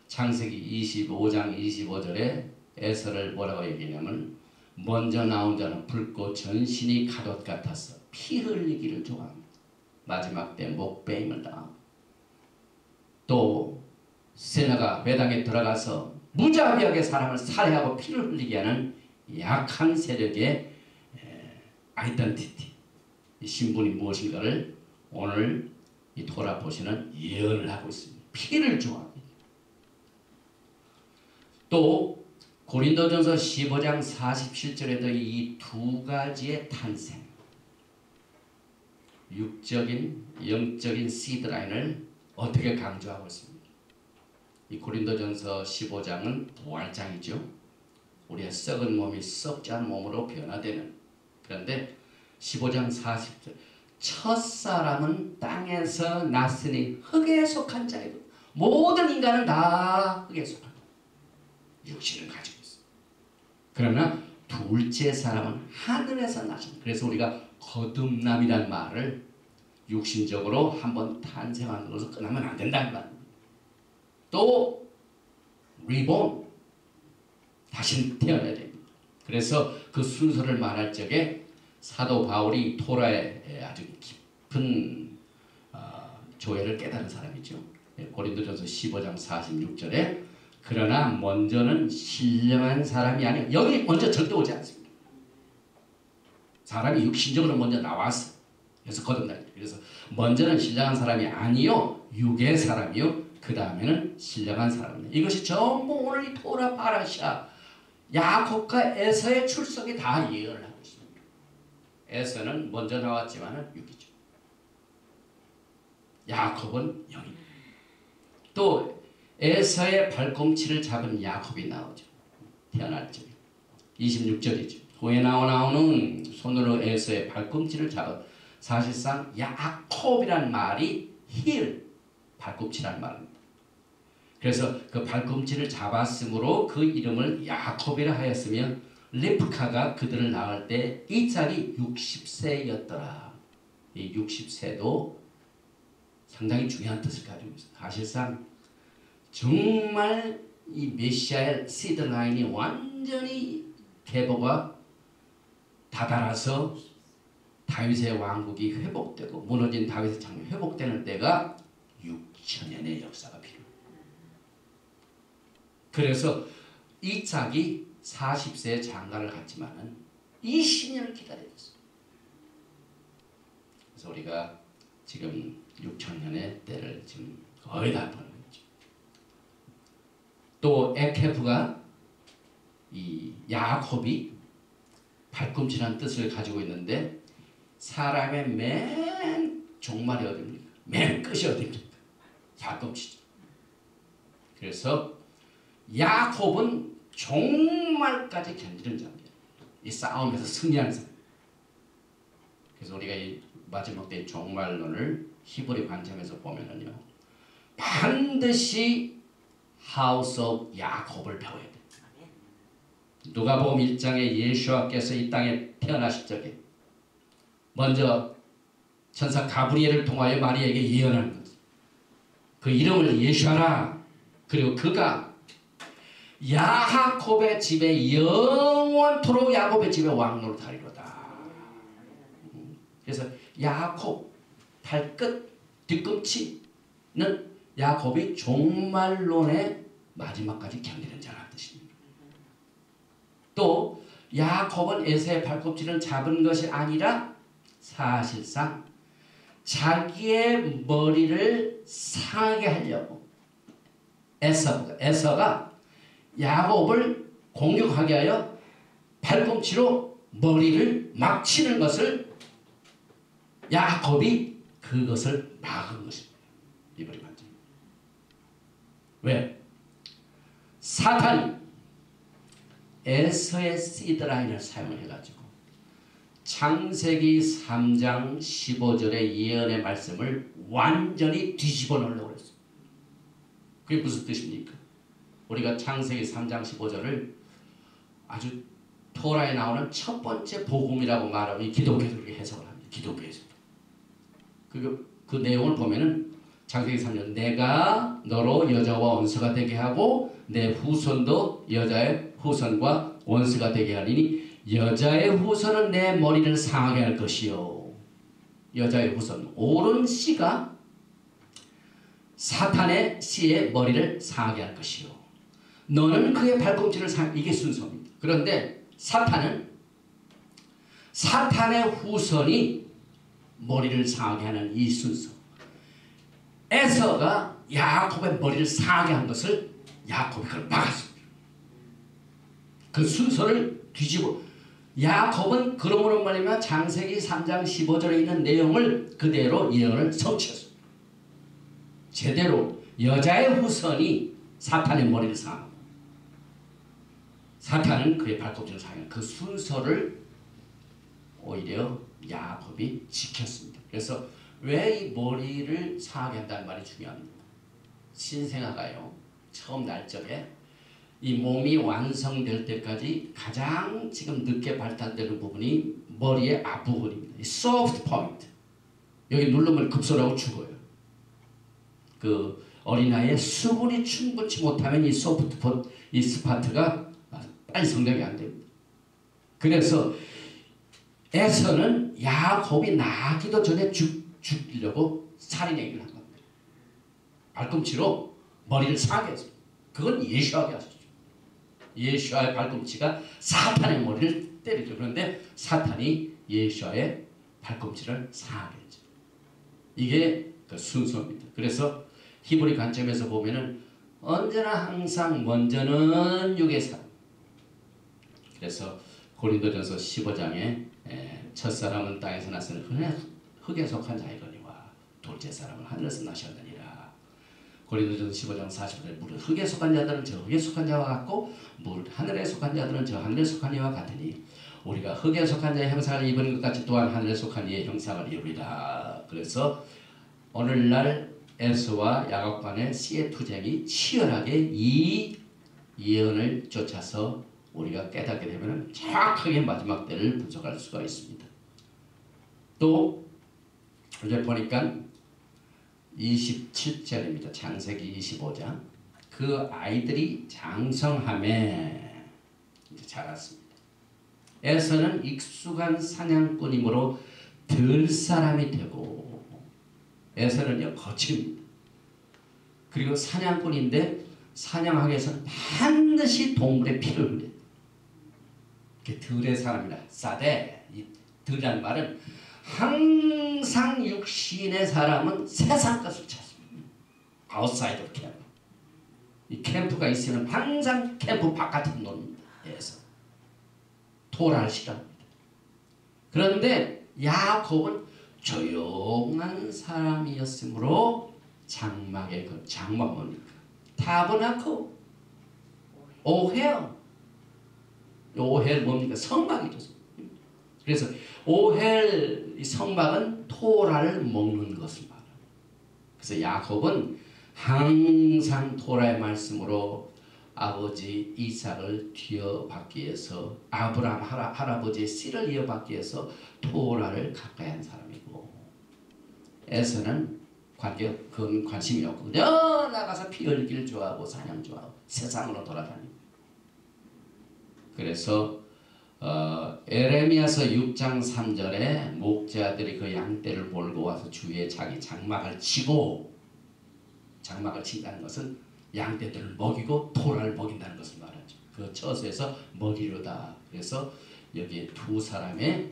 창세기 25장 25절에 에서를 뭐라고 얘기하냐면, 먼저 나온 자는 붉고 전신이 가돛 같아서 피 흘리기를 좋아합니다. 마지막 때 목베임을 당하고, 또 세나가 회당에 들어가서 무자비하게 사람을 살해하고 피를 흘리게 하는 약한 세력의 아이덴티티, 신분이 무엇인가를 오늘 이 토라 보시는 예언을 하고 있습니다. 피를 좋아합니다. 또 고린도전서 15장 47절에도 이 두 가지의 탄생, 육적인 영적인 시드라인을 어떻게 강조하고 있습니다. 이 고린도전서 15장은 부활장이죠. 우리의 썩은 몸이 썩지 않은 몸으로 변화되는. 그런데 15장 40절, 첫사람은 땅에서 났으니 흙에 속한 자이고, 모든 인간은 다 흙에 속한 자, 육신을 가지고 있습니다. 그러나 둘째 사람은 하늘에서 나신. 그래서 우리가 거듭남이란 말을 육신적으로 한번 탄생한 것으로 끝나면 안 된다는 말입니다. 또 리본, 다시 태어나야 됩니다. 그래서 그 순서를 말할 적에 사도 바울이 토라의 아주 깊은 조회를 깨달은 사람이죠. 고린도전서 15장 46절에 그러나 먼저는 신령한 사람이 아니요, 여기 먼저 절대 오지 않습니다. 사람이 육신적으로 먼저 나왔어. 그래서 거듭나요. 그래서 먼저는 신령한 사람이 아니요, 육의 사람이요, 그 다음에는 신령한 사람입니다. 이것이 전부 오늘 이 토라 파라샤 야곱과 에서의 출석이 다 예언을 하고 있습니다. 에서는 먼저 나왔지만은 육이죠. 야곱은 영입니다. 또 에서의 발꿈치를 잡은 야곱이 나오죠. 태어날 적에 26절이죠. 후에 나오는 손으로 에서의 발꿈치를 잡아. 사실상 야곱이란 말이 힐, 발꿈치란 말입니다. 그래서 그 발꿈치를 잡았으므로 그 이름을 야곱이라 하였으며, 리브카가 그들을 낳을 때 이삭이 60세였더라. 이 60세도 상당히 중요한 뜻을 가지고 있습니다. 사실상 정말 이 메시아의 시드 라인이 완전히 계보가 다다라서 다윗의 왕국이 회복되고 무너진 다윗의 창이 회복되는 때가 6천년의 역사가 필요합니다. 그래서 이삭이 40세에 장가를 갔지만은 20년을 기다려야 됐어요. 그래서 우리가 지금 6천년의 때를 지금 거의 다 보는 거죠. 또 에케프가 이 야곱이 발꿈치라는 뜻을 가지고 있는데, 사람의 맨 종말이 어딥니까? 맨 끝이 어딥니까? 발꿈치죠. 그래서 야곱은 종말까지 견디는 자입니다. 이 싸움에서 승리하는 사람. 그래서 우리가 이 마지막 때 종말론을 히브리 관점에서 보면은요, 반드시 하우스 오브 야곱을 배워야 돼요. 누가복음 1장에 예수와께서 이 땅에 태어나실 적에 먼저 천사 가브리엘을 통하여 마리아에게 예언하는 거죠. 그 이름을 예수하라. 그리고 그가 야곱의 집에 영원토록 야곱의 집에 왕노를 하리로다. 그래서 야곱 발끝 뒤꿈치는 야곱이 종말론의 마지막까지 견디는 자라는 뜻입니다. 또 야곱은 에서의 발꿈치를 잡은 것이 아니라 사실상 자기의 머리를 상하게 하려고 에서가 야곱을 공격하게 하여 발꿈치로 머리를 막 치는 것을 야곱이 그것을 막은 것입니다. 이번에 완전. 왜? 사탄이 에서의 시드라인을 사용해가지고 창세기 3장 15절의 예언의 말씀을 완전히 뒤집어 놓으려고 했어요. 그게 무슨 뜻입니까? 우리가 창세기 3장 15절을 아주 토라에 나오는 첫 번째 복음이라고 말하고 이 기독교들이 해석을 합니다. 기독교에서. 그 내용을 보면은 창세기 3장 내가 너로 여자와 원수가 되게 하고 내 후손도 여자의 후손과 원수가 되게 하리니 여자의 후손은 내 머리를 상하게 할 것이요. 여자의 후손 옳은 씨가 사탄의 씨의 머리를 상하게 할 것이요. 너는 그의 발꿈치를 상하게. 이게 순서입니다. 그런데 사탄은 사탄의 후손이 머리를 상하게 하는 이 순서. 에서가 야곱의 머리를 상하게 한 것을 야곱이 그걸 막았습니다. 그 순서를 뒤집어. 야곱은 그러므로 말하면 창세기 3장 15절에 있는 내용을 그대로 예언을 성취했습니다. 제대로 여자의 후손이 사탄의 머리를 상하고 사탄은 그의 발꿈치를 상하는 그 순서를 오히려 야곱이 지켰습니다. 그래서 왜 이 머리를 상하게 한다는 말이 중요합니다. 신생아가요. 처음 날적에 이 몸이 완성될 때까지 가장 지금 늦게 발달되는 부분이 머리의 앞부분입니다. 이 soft point. 여기 누르면 급소라고 죽어요. 그 어린아이의 수분이 충분치 못하면 이 소프트 폰, 이 스파트가 빨리 성장이 안 됩니다. 그래서 에서는 야곱이 나기도 전에 죽이려고 살인행위를 한 겁니다. 발꿈치로 머리를 상하게 했습니다. 그건 예수하게 하셨죠. 예수와의 발꿈치가 사탄의 머리를 때리죠. 그런데 사탄이 예수와의 발꿈치를 상하게 했죠. 이게 그 순서입니다. 그래서 히브리 관점에서 보면은 언제나 항상 먼저는 육의 사람. 그래서 고린도전서 15장에 첫사람은 땅에서 났으니 흙에 속한 자이거니와 둘째 사람은 하늘에서 나셨느니라. 고린도전서 15장 40절에 물은 흙에 속한 자들은 저 흙에 속한 자와 같고 하늘에 속한 자들은 저 하늘에 속한 이와 같으니 우리가 흙에 속한 자의 형상을 입은 것 같이 또한 하늘에 속한 이의 형상을 입으리라. 그래서 오늘날 에서와 야곱 간의 씨의 투쟁이 치열하게 이 예언을 쫓아서 우리가 깨닫게 되면 정확하게 마지막 때를 분석할 수가 있습니다. 또 이제 보니까 27절입니다. 창세기 25장. 그 아이들이 장성함에 이제 자랐습니다. 에서는 익숙한 사냥꾼이므로 들 사람이 되고 에서는요 거칩니다. 그리고 사냥꾼인데 사냥하기 위해서는 반드시 동물의 피를 흘려요. 들의 사람이라 사대 이 들이라는 말은 항상 육신의 사람은 세상 것을 찾습니다. 아웃사이더 캠프. 이 캠프가 있으면 항상 캠프 바깥에 놉니다. 에서 토라를 싫어합니다. 그런데 야곱은 조용한 사람이었으므로 장막의 그 장막 뭡니까? 타버나클 오헬. 오헬 뭡니까? 성막이죠. 그래서 오헬 성막은 토라를 먹는 것을 말합니다. 그래서 야곱은 항상 토라의 말씀으로 아버지 이삭을 뒤어받기 위해서 아브라함 할아버지의 씨를 이어받기 위해서 토라를 가까이 한 사람이고 에서는 그건 관심이 없고 그냥 나가서 피 흘리기를 좋아하고 사냥 좋아하고 세상으로 돌아다니고 그래서 에레미야서 6장 3절에 목자들이 그 양떼를 몰고 와서 주위에 자기 장막을 치고 장막을 친다는 것은 양떼들을 먹이고 토라를 먹인다는 것을 말하죠. 그 처소에서 먹이려다. 그래서 여기에 두 사람의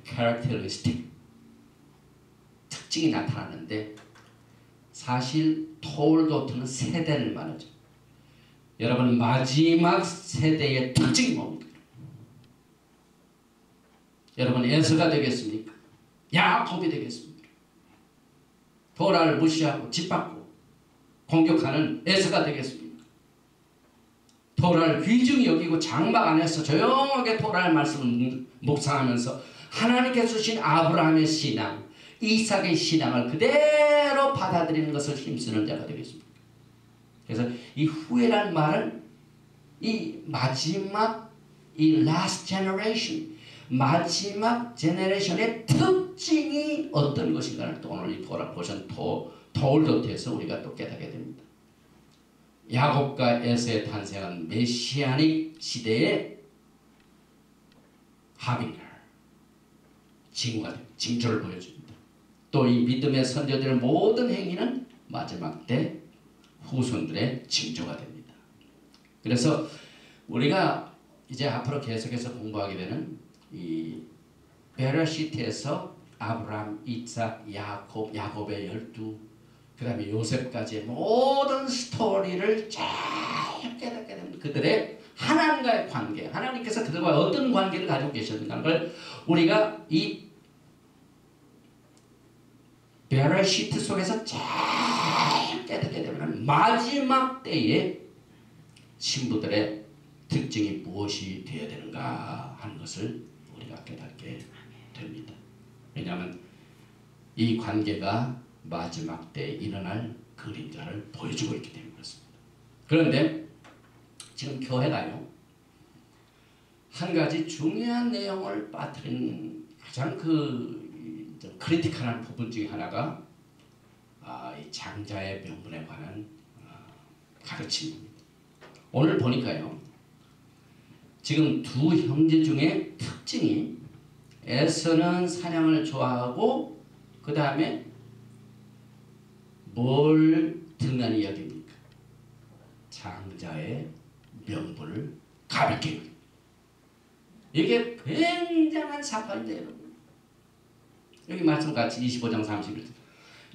characteristic 특징이 나타나는데 사실 톨도트는 세대를 말하죠. 여러분 마지막 세대의 특징이 뭡니까? 여러분 에서가 되겠습니까? 야곱이 되겠습니까? 토라를 무시하고 짓밟고 공격하는 에서가 되겠습니까? 토라를 귀중히 여기고 장막 안에서 조용하게 토라의 말씀을 묵상하면서 하나님께서 주신 아브라함의 신앙, 이삭의 신앙을 그대로 받아들이는 것을 힘쓰는 자가 되겠습니다. 그래서 이 후회란 말은 이 마지막 이 last generation, 마지막 제너레이션의 특징이 어떤 것인가를 또 오늘 이 토라 포션 톨도트에서 우리가 또 깨닫게 됩니다. 야곱과 에서의 탄생은 메시아닉 시대의 하빙가, 징조를 보여줍니다. 또 이 믿음의 선조들의 모든 행위는 마지막 때 후손들의 징조가 됩니다. 그래서 우리가 이제 앞으로 계속해서 공부하게 되는 이 베레시트에서 아브라함, 이삭, 야곱의 12, 그 다음에 요셉까지의 모든 스토리를 잘 깨닫게 됩니다. 그들의 하나님과의 관계, 하나님께서 그들과 어떤 관계를 가지고 계셨는가를 걸 우리가 이 베레시트 속에서 잘 깨닫게 되면 마지막 때의 신부들의 특징이 무엇이 되어야 되는가 하는 것을 우리가 깨닫게 됩니다. 왜냐하면 이 관계가 마지막 때에 일어날 그림자를 보여주고 있기 때문에 그렇습니다. 그런데 지금 교회가요, 한 가지 중요한 내용을 빠뜨린 가장 크리티컬한 부분 중에 하나가 이 장자의 명분에 관한 가르침입니다. 오늘 보니까요, 지금 두 형제 중에 특징이 에서는 사냥을 좋아하고 그 다음에 뭘 등한히 여깁니까? 장자의 명분을 가볍게 여깁니다. 이게 굉장한 사건인데 여러분, 여기 말씀같이 25장 31절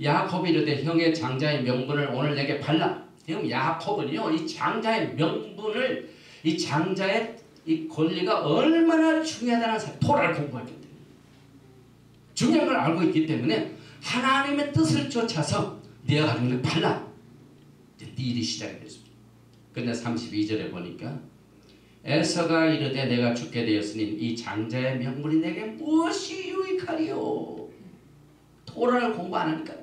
야곱이 이르되 형의 장자의 명분을 오늘 내게 발라. 그럼 야곱은요 이 장자의 명분을, 이 장자의 이 권리가 얼마나 중요하다는 토라를 공부했기 때문에 중요한 걸 알고 있기 때문에 하나님의 뜻을 쫓아서 네가 가지고 있는 발라. 네 일이 시작이 됐습니다. 근데 32절에 보니까 에서가 이르되 내가 죽게 되었으니 이 장자의 명분이 내게 무엇이 유익하리요. 토라를 공부 안 하니까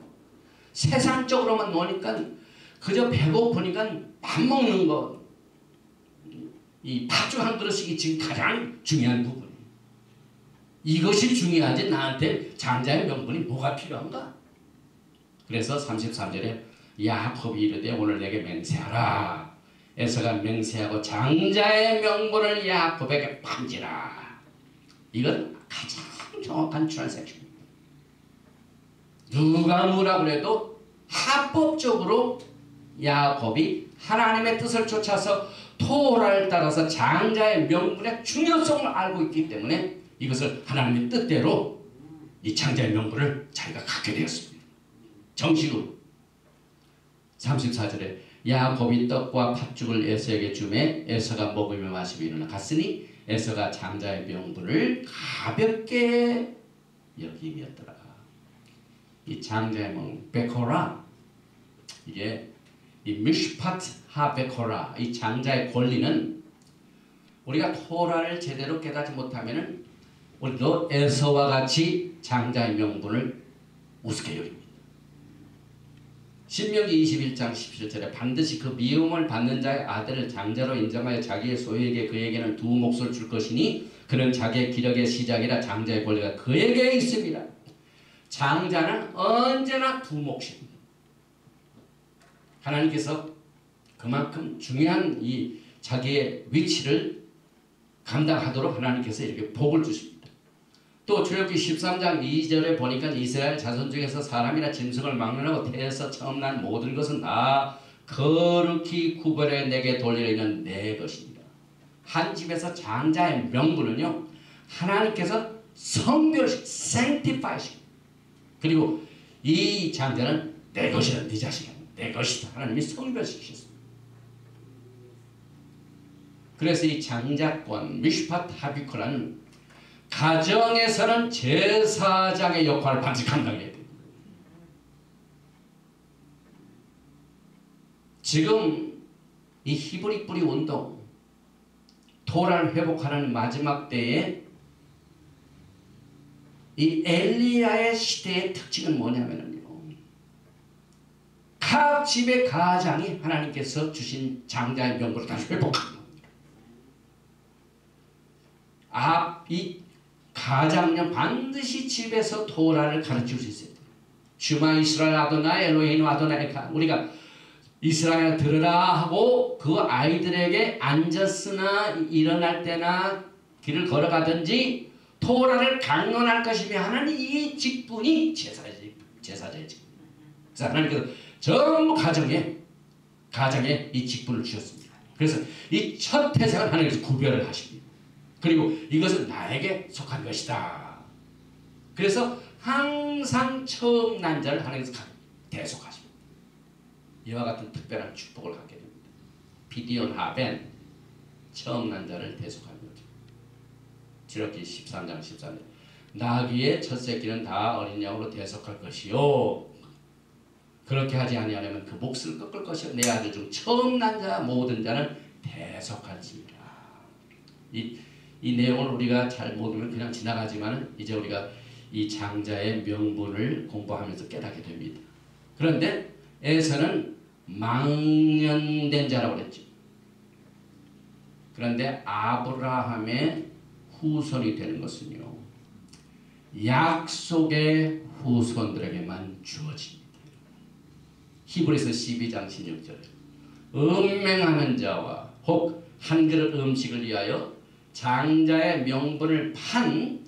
세상적으로만 노니까 그저 배고프니까 밥 먹는 것, 이 팥죽 한 그릇이 지금 가장 중요한 부분. 이것이 중요하지 나한테 장자의 명분이 뭐가 필요한가? 그래서 33절에 야곱이 이르되 오늘 내게 맹세하라. 에서가 맹세하고 장자의 명분을 야곱에게 판지라. 이건 가장 정확한 트랜잭션입니다. 누가 뭐라 그래도 합법적으로 야곱이 하나님의 뜻을 쫓아서 토라를 따라서 장자의 명분의 중요성을 알고 있기 때문에 이것을 하나님의 뜻대로 이 장자의 명분을 자기가 갖게 되었습니다. 정식으로. 34절에 야곱이 떡과 팥죽을 에서에게 주매 에서가 먹으며 마시고 일어나 갔으니 에서가 장자의 명분을 가볍게 여김이었더라. 이 장자의 명분 베코라, 이게 이 미슈파트 하 베코라, 이 장자의 권리는 우리가 토라를 제대로 깨닫지 못하면은 우리도 에서와 같이 장자의 명분을 우습게 여깁니다. 신명기 21장 17절에 반드시 그 미움을 받는 자의 아들을 장자로 인정하여 자기의 소유에게 그에게는 두 몫을 줄 것이니 그는 자기의 기력의 시작이라 장자의 권리가 그에게 있습니다. 장자는 언제나 두 몫입니다. 하나님께서 그만큼 중요한 이 자기의 위치를 감당하도록 하나님께서 이렇게 복을 주십니다. 또 출애굽기 13장 2절에 보니까 이스라엘 자손 중에서 사람이나 짐승을 막론하고 태에서 처음 난 모든 것은 다 거룩히 구별해 내게 돌리는 내 것입니다. 한 집에서 장자의 명분은요, 하나님께서 성별식, sanctify식, 그리고 이 장자는 내 것이다, 네 자식이야, 내 것이다, 하나님이 성별시키셨습니다. 그래서 이 장자권, 미슈팟 하비코라는 가정에서는 제사장의 역할을 반드시 감당해야 됩니다. 지금 이 히브리 뿌리 운동, 토라를 회복하는 마지막 때에 이 엘리야의 시대의 특징은 뭐냐면요, 각 집의 가장이 하나님께서 주신 장자의 명분을 다시 회복하는 겁니다. 이 가장은 반드시 집에서 토라를 가르칠 수 있어야 돼요. 슈마 이스라엘 아도나이 엘로헤inu 아도나이 에카, 우리가 이스라엘 들으라 하고 그 아이들에게 앉았으나 일어날 때나 길을 걸어가든지 토라를 강론할 것이며 하는 이 직분이 제사자의 직분. 그래서 하나님께서 전부 가정에 이 직분을 주셨습니다. 그래서 이 첫 태생은 하나님께서 구별을 하십니다. 그리고 이것은 나에게 속한 것이다. 그래서 항상 처음 난 자를 하나님께서 대속하십니다. 이와 같은 특별한 축복을 갖게 됩니다. 비디온 하벤, 처음 난 자를 대속하는 거죠. 출애굽기 13장 14절, 나귀의 첫 새끼는 다 어린 양으로 대속할 것이요, 그렇게 하지 아니하려면 그 몫을 꺾을 것이요, 내 아들 중 처음 난 자 모든 자는 대속할지니라. 이 내용을 우리가 잘 모르면 그냥 지나가지만 이제 우리가 이 장자의 명분을 공부하면서 깨닫게 됩니다. 그런데 에서는 망령된 자라고 그랬죠. 그런데 아브라함의 후손이 되는 것은요, 약속의 후손들에게만 주어집니다. 히브리서 12장 16절, 음행하는 자와 혹 한 그릇 음식을 위하여 장자의 명분을 판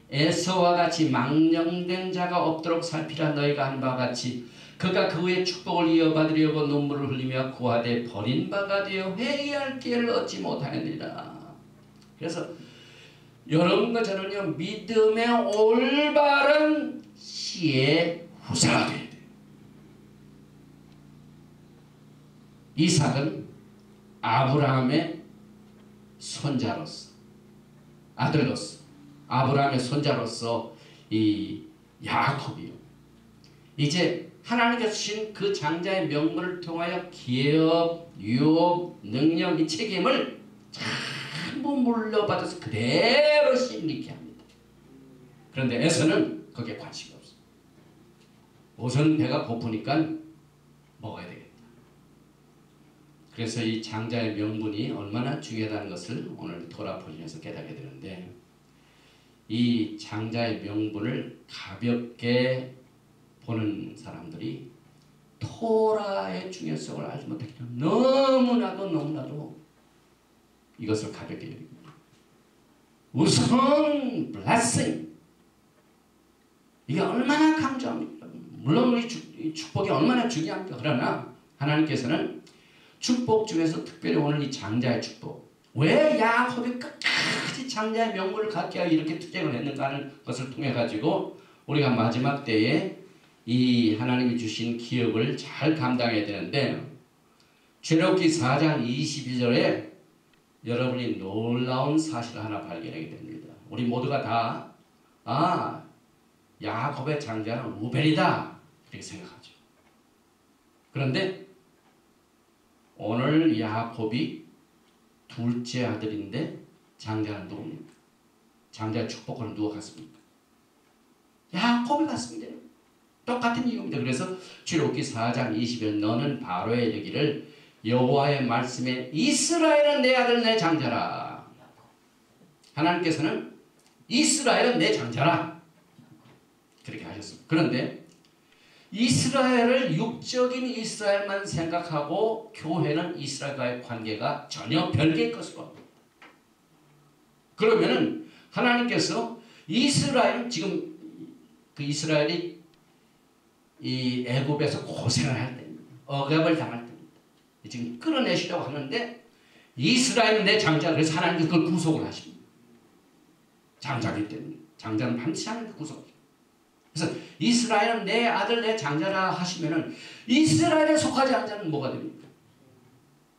에서와 같이 망령된 자가 없도록 살피라. 너희가 한 바와 같이 그가 그의 축복을 이어받으려고 눈물을 흘리며 고하되 버린 바가 되어 회개할 기회를 얻지 못하느니라. 그래서 여러분과 저는요, 믿음의 올바른 씨의 후사가 돼야 돼요. 이삭은 아브라함의 손자로서, 아들로서, 아브라함의 손자로서 이 야곱이요, 이제 하나님께서 주신 그 장자의 명분을 통하여 기업, 유업, 능력, 이 책임을 전부 물려받아서 그대로 심리케 합니다. 그런데 에서는 거기에 관심이 없어요. 우선 배가 고프니까 먹어야 되겠다. 그래서 이 장자의 명분이 얼마나 중요하다는 것을 오늘 토라 포진에서 깨닫게 되는데, 이 장자의 명분을 가볍게 보는 사람들이 토라의 중요성을 알지 못하기 때문에 너무나도 이것을 가볍게 여깁니다. 우선 blessing, 이게 얼마나 강조합니까? 물론 우리 축복이 얼마나 중요합니까? 그러나 하나님께서는 축복 중에서 특별히 오늘 이 장자의 축복, 왜 야곱이 끝까지 장자의 명분을 갖게 하여 이렇게 투쟁을 했는가 하는 것을 통해 가지고 우리가 마지막 때에 이 하나님이 주신 기업을 잘 감당해야 되는데, 출애굽기 4장 22절에 여러분이 놀라운 사실을 하나 발견하게 됩니다. 우리 모두가 다 야곱의 장자는 루벤이다 이렇게 생각하죠. 그런데 오늘 야곱이 둘째 아들인데 장자는 누굽니까? 장자의 축복을 누가 갖습니까? 야곱이 갖습니다. 똑같은 이유입니다. 그래서 출애굽기 4장 20절, 너는 바로에 이르기를 여호와의 말씀에 이스라엘은 내 아들 내 장자라. 하나님께서는 이스라엘은 내 장자라 그렇게 하셨습니다. 그런데 이스라엘을 육적인 이스라엘만 생각하고 교회는 이스라엘과의 관계가 전혀 별개의 것으로 합니다. 그러면은 하나님께서 이스라엘, 지금 그 이스라엘이 이 애굽에서 고생을 할 때입니다. 억압을 당할 때입니다. 지금 끌어내시려고 하는데 이스라엘은 내 장자. 그래서 하나님께서 그걸 구속을 하십니다. 장자기 때문에. 장자는 반드시 하나님께서 구속하십니다. 그래서 이스라엘은 내 아들 내 장자라 하시면은 이스라엘에 속하지 않은 자는 뭐가 됩니까?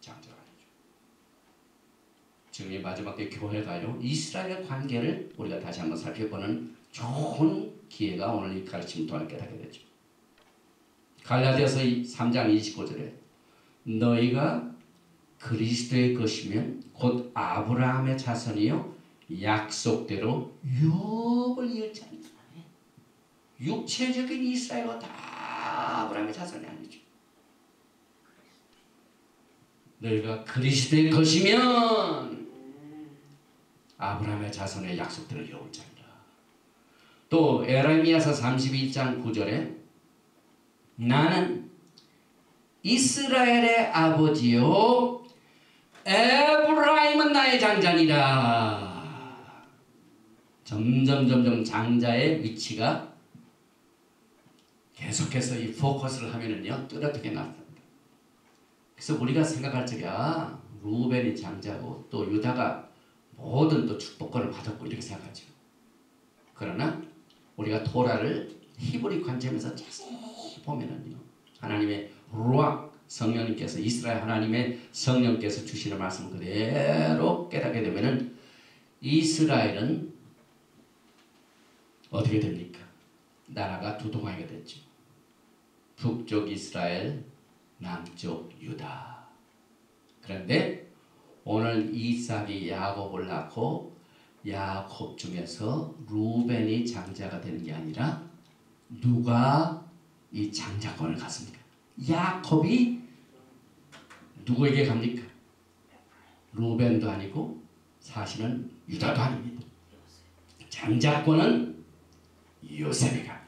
장자가 되죠. 지금 이 마지막 때 교회가요 이스라엘의 관계를 우리가 다시 한번 살펴보는 좋은 기회가 오늘 이 가르침 동안 깨닫게 되죠. 갈라디아서 3장 29절에 너희가 그리스도의 것이면 곧 아브라함의 자손이요 약속대로 유업을 이을지 않느냐. 육체적인 이스라엘과 다 아브라함의 자손이 아니죠. 너희가 그리스도의 것이면 아브라함의 자손의 약속대로 이룰 자니라. 또 에레미야서 32장 9절에 나는 이스라엘의 아버지요 에브라임은 나의 장자니라. 점점 장자의 위치가 계속해서 이 포커스를 하면은요 뚜렷하게 나타납니다. 그래서 우리가 생각할 적에 루벤이 장자고 또 유다가 모든 또 축복권을 받았고 이렇게 생각하죠. 그러나 우리가 토라를 히브리 관점에서 자세히 보면은요 하나님의 루악 성령님께서 이스라엘 하나님의 성령께서 주시는 말씀 그대로 깨닫게 되면은 이스라엘은 어떻게 됩니까? 나라가 두 동아리가 됐죠. 북쪽 이스라엘, 남쪽 유다. 그런데 오늘 이삭이 야곱을 낳고 야곱 중에서 루벤이 장자가 되는 게 아니라 누가 이 장자권을 갖습니까? 야곱이 누구에게 갑니까? 루벤도 아니고 사실은 유다도 아닙니다. 장자권은 요셉에게 갑니다.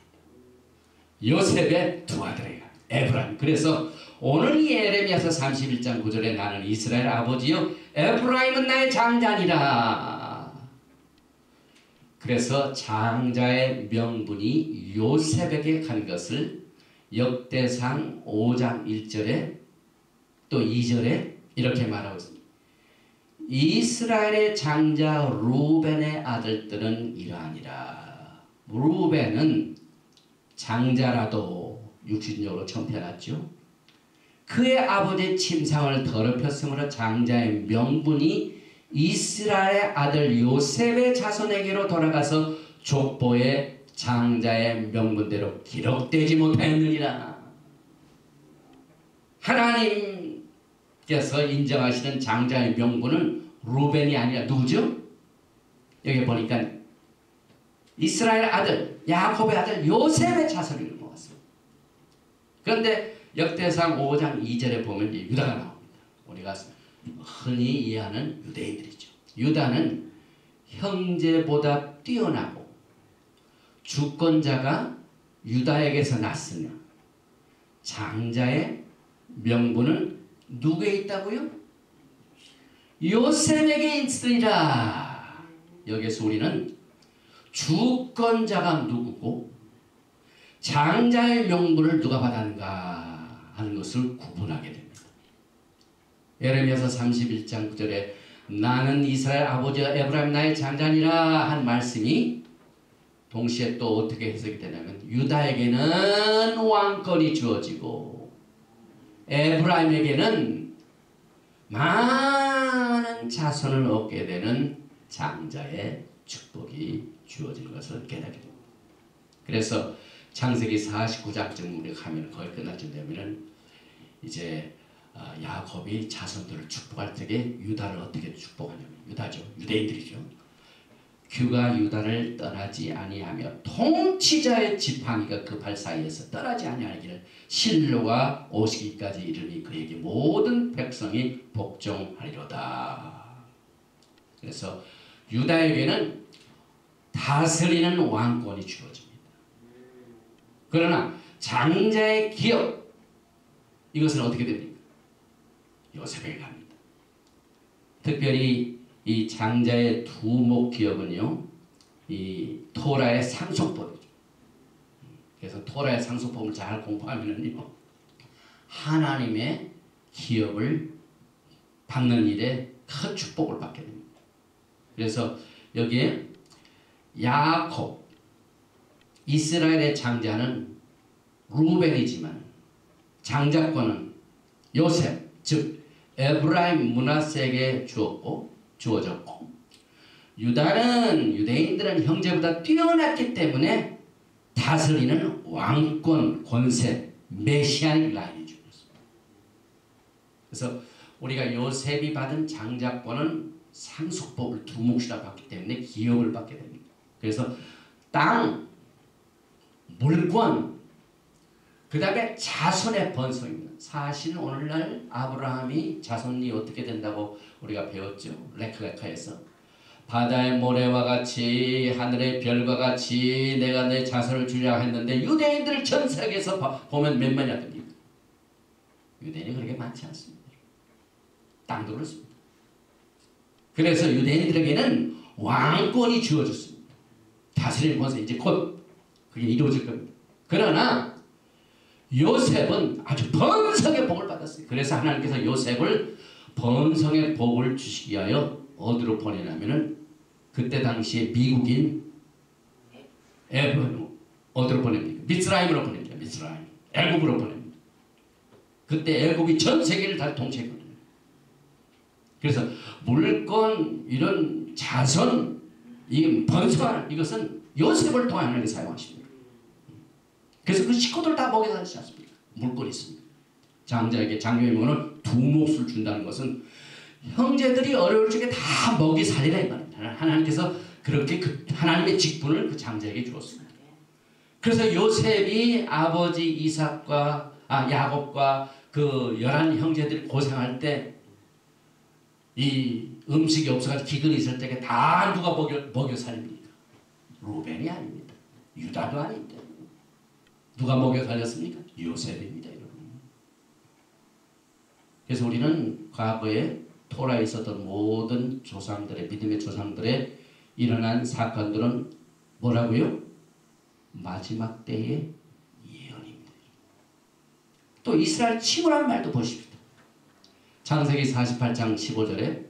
요셉의 두 아들에게 갑니다. 에브라임. 그래서 오늘 이 에레미야서 31장 9절에 나는 이스라엘 아버지요 에브라임은 나의 장자니라. 그래서 장자의 명분이 요셉에게 간 것을 역대상 5장 1절에 또 2절에 이렇게 말하고 있습니다. 이스라엘의 장자 루벤의 아들들은 이러하니라. 루벤은 장자라도 육신적으로 천태났죠. 그의 아버지의 침상을 더럽혔으므로 장자의 명분이 이스라엘의 아들 요셉의 자손에게로 돌아가서 족보에 장자의 명분대로 기록되지 못하였느니라. 하나님께서 인정하시는 장자의 명분은 루벤이 아니라 누구죠? 여기 보니까 이스라엘 아들 야곱의 아들 요셉의 자손을 모았습니다. 그런데 역대상 5장 2절에 보면 유다가 나옵니다. 우리가 흔히 이해하는 유대인들이죠. 유다는 형제보다 뛰어나고 주권자가 유다에게서 났으며 장자의 명분은 누구에 있다고요? 요셉에게 있으리라. 여기서 우리는 주권자가 누구고 장자의 명분을 누가 받았는가 하는 것을 구분하게 됩니다. 에레미야서 31장 9절에 나는 이스라엘 아버지와 에브라임 나의 장자니라 한 말씀이 동시에 또 어떻게 해석이 되냐면 유다에게는 왕권이 주어지고 에브라임에게는 많은 자손을 얻게 되는 장자의 축복이 주어지는 것을 깨닫게 됩니다. 그래서 창세기 49장쯤 우리가 하면 거의 끝날 쯤 되면은 이제 야곱이 자손들을 축복할 때에 유다를 어떻게 축복하냐면 유다죠. 유대인들이죠. 규가 유다를 떠나지 아니하며 통치자의 지팡이가 그 발 사이에서 떠나지 아니하기를 실로가 오시기까지 이르니 그에게 모든 백성이 복종하리로다. 그래서 유다에게는 다스리는 왕권이 주어집니다. 그러나 장자의 기업 이것은 어떻게 됩니까? 요셉에게 갑니다. 특별히 이 장자의 두목 기업은요, 이 토라의 상속법이죠. 그래서 토라의 상속법을 잘 공부하면은요, 하나님의 기업을 받는 일에 큰 축복을 받게 됩니다. 그래서 여기에 야곱, 이스라엘의 장자는 루벤이지만 장자권은 요셉, 즉 에브라임 므낫세에게 주어졌고 유다는 유대인들은 형제보다 뛰어났기 때문에 다스리는 왕권, 권세, 메시아닉 라인이 주어졌습니다. 그래서 우리가 요셉이 받은 장자권은 상속법을 두 몫이나 받기 때문에 기업을 받게 됩니다. 그래서 땅, 물권, 그 다음에 자손의 번성입니다. 사실 오늘날 아브라함이 자손이 어떻게 된다고 우리가 배웠죠. 레클레카에서 바다의 모래와 같이 하늘의 별과 같이 내가 내 자손을 주려 했는데 유대인들 전 세계에서 보면 몇만이나 됩니까? 유대인이 그렇게 많지 않습니다. 땅도 그렇습니다. 그래서 유대인들에게는 왕권이 주어졌습니다. 다스리는 권세 이제 곧 그게 이루어질 겁니다. 그러나 요셉은 아주 번성의 복을 받았어요. 그래서 하나님께서 요셉을 번성의 복을 주시기 위하여 어디로 보내냐면은 그때 당시에 미국인 어디로 보냅니까? 미스라임으로 보냅니다. 미스라임. 애굽으로 보냅니다. 그때 애굽이 전 세계를 다 통치했거든요. 그래서 물권 이런 자선 이 번성하는 이것은 요셉을 통해 하나님께 사용하십니다. 그래서 그 식구들 다 먹여 살리지 않습니까? 물권이 있습니다. 장자에게 장녀의 묘는 두 몫을 준다는 것은 형제들이 어려울 적에 다 먹이 살리라 이 말입니다. 하나님께서 그렇게 그 하나님의 직분을 그 장자에게 주었습니다. 그래서 요셉이 아버지 이삭과 야곱과 그 11 형제들이 고생할 때 이 음식이 없어가지고 기근이 있을 때에 다 누가 먹여 살립니까? 루벤이 아닙니다. 유다도 아닙니다. 누가 먹여 살렸습니까? 요셉입니다. 여러분. 그래서 우리는 과거에 토라에 있었던 모든 조상들의 믿음의 조상들의 일어난 사건들은 뭐라고요? 마지막 때의 예언입니다. 또 이스라엘 치고라는 말도 보십시오. 창세기 48장 15절에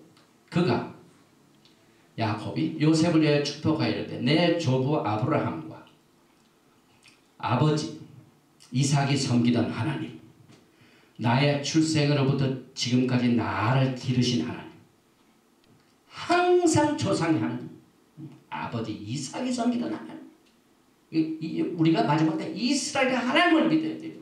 그가 야곱이 요셉을 위하여 축복하여 이르되 내 조부 아브라함과 아버지 이삭이 섬기던 하나님 나의 출생으로부터 지금까지 나를 기르신 하나님 항상 조상의 하나님 아버지 이삭이 섬기던 하나님 우리가 마지막 때 이스라엘의 하나님을 믿어야 돼요.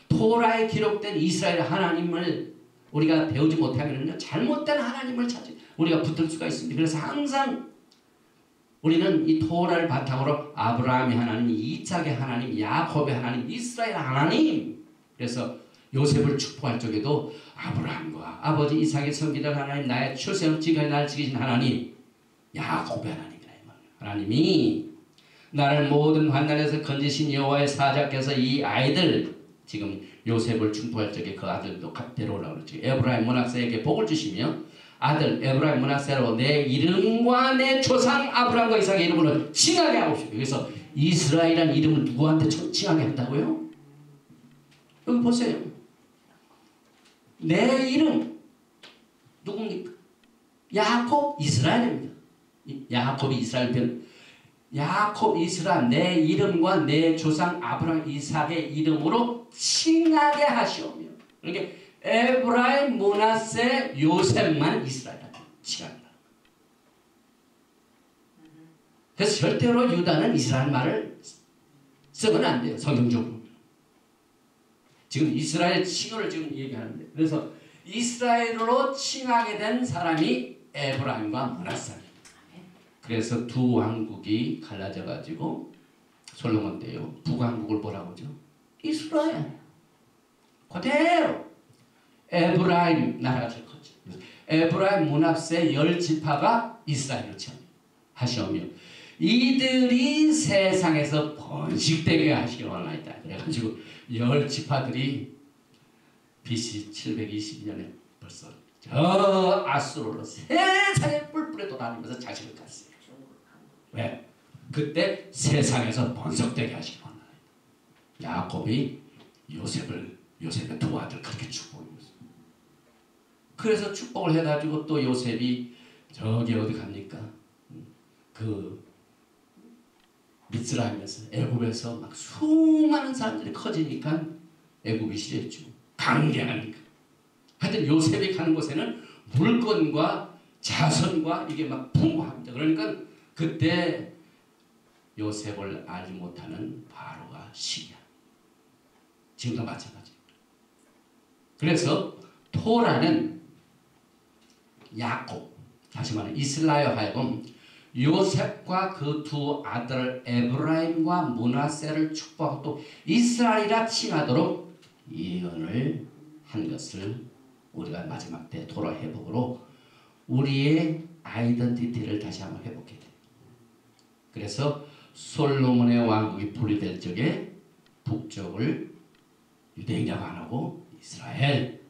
토라에 기록된 이스라엘 하나님을 우리가 배우지 못하면요 잘못된 하나님을 찾지 우리가 붙을 수가 있습니다. 그래서 항상 우리는 이 토라를 바탕으로 아브라함의 하나님, 이삭의 하나님, 야곱의 하나님, 이스라엘 하나님 그래서 요셉을 축복할 적에도 아브라함과 아버지 이삭의 섬기던 하나님 나의 출생을 지금까지 나를 지키신 하나님 야곱의 하나님이라 하나님이 나를 모든 환난에서 건지신 여호와의 사자께서 이 아이들 지금 요셉을 축복할 적에 그 아들도 데려오라고 그러죠. 에브라임 므낫세에게 복을 주시며 아들 에브라임 므낫세로 내 이름과 내 조상 아브라함과 이삭의 이름으로 칭하게 하고 싶어요. 그래서 이스라엘이라는 이름을 누구한테 칭하게 한다고요? 여기 보세요. 내 이름 누굽니까? 야곱 이스라엘입니다. 야곱이 이스라엘 편 야곱 이스라엘 내 이름과 내 조상 아브라함 이삭의 이름으로 칭하게 하시오며 그러니까 에브라임 므낫세 요셉만 이스라엘한테 칭합니다. 그래서 절대로 유다는 이스라엘 말을 쓰면 안 돼요. 성경적으로. 지금 이스라엘 칭호를 지금 얘기하는데 그래서 이스라엘로 칭하게 된 사람이 에브라임과 므낫세 그래서 두 왕국이 갈라져 가지고 솔로몬 때요. 북왕국을 뭐라고 하죠? 이스라엘. 그대로 에브라임 나라가 될 거죠. 에브라임 므낫세 10지파가 이스라엘로 하시오며 이들이 세상에서 번식되게 하시기 원하였다. 그래가지고 10지파들이 BC 722년에 벌써 저 아수르로 세상에 뿔뿔에 도다니면서 자식을 갖습니다. 왜? 그때 세상에서 번성되게 하시기 원합니다. 야곱이 요셉을 요셉의 두 아들 그렇게 축복했어요. 그래서 축복을 해가지고 또 요셉이 저기 어디 갑니까? 그 미스라임에서 애굽에서 막 수많은 사람들이 커지니까 애굽이 싫었죠. 강경하니까. 하여튼 요셉이 가는 곳에는 물건과 자선과 이게 막 풍부합니다. 그러니까 그때 요셉을 알지 못하는 바로가 시기야. 지금도 마찬가지. 그래서 토라는 야곱, 다시 말해 이스라엘 하여금 요셉과 그 두 아들 에브라임과 므낫세를 축복하고 또 이스라엘이라 칭하도록 예언을 한 것을 우리가 마지막 때 토라 회복으로 우리의 아이덴티티를 다시 한번 회복해야 돼요. 그래서 솔로몬의 왕국이 분리될 적에 북쪽을 유대인이라고 안 하고 이스라엘,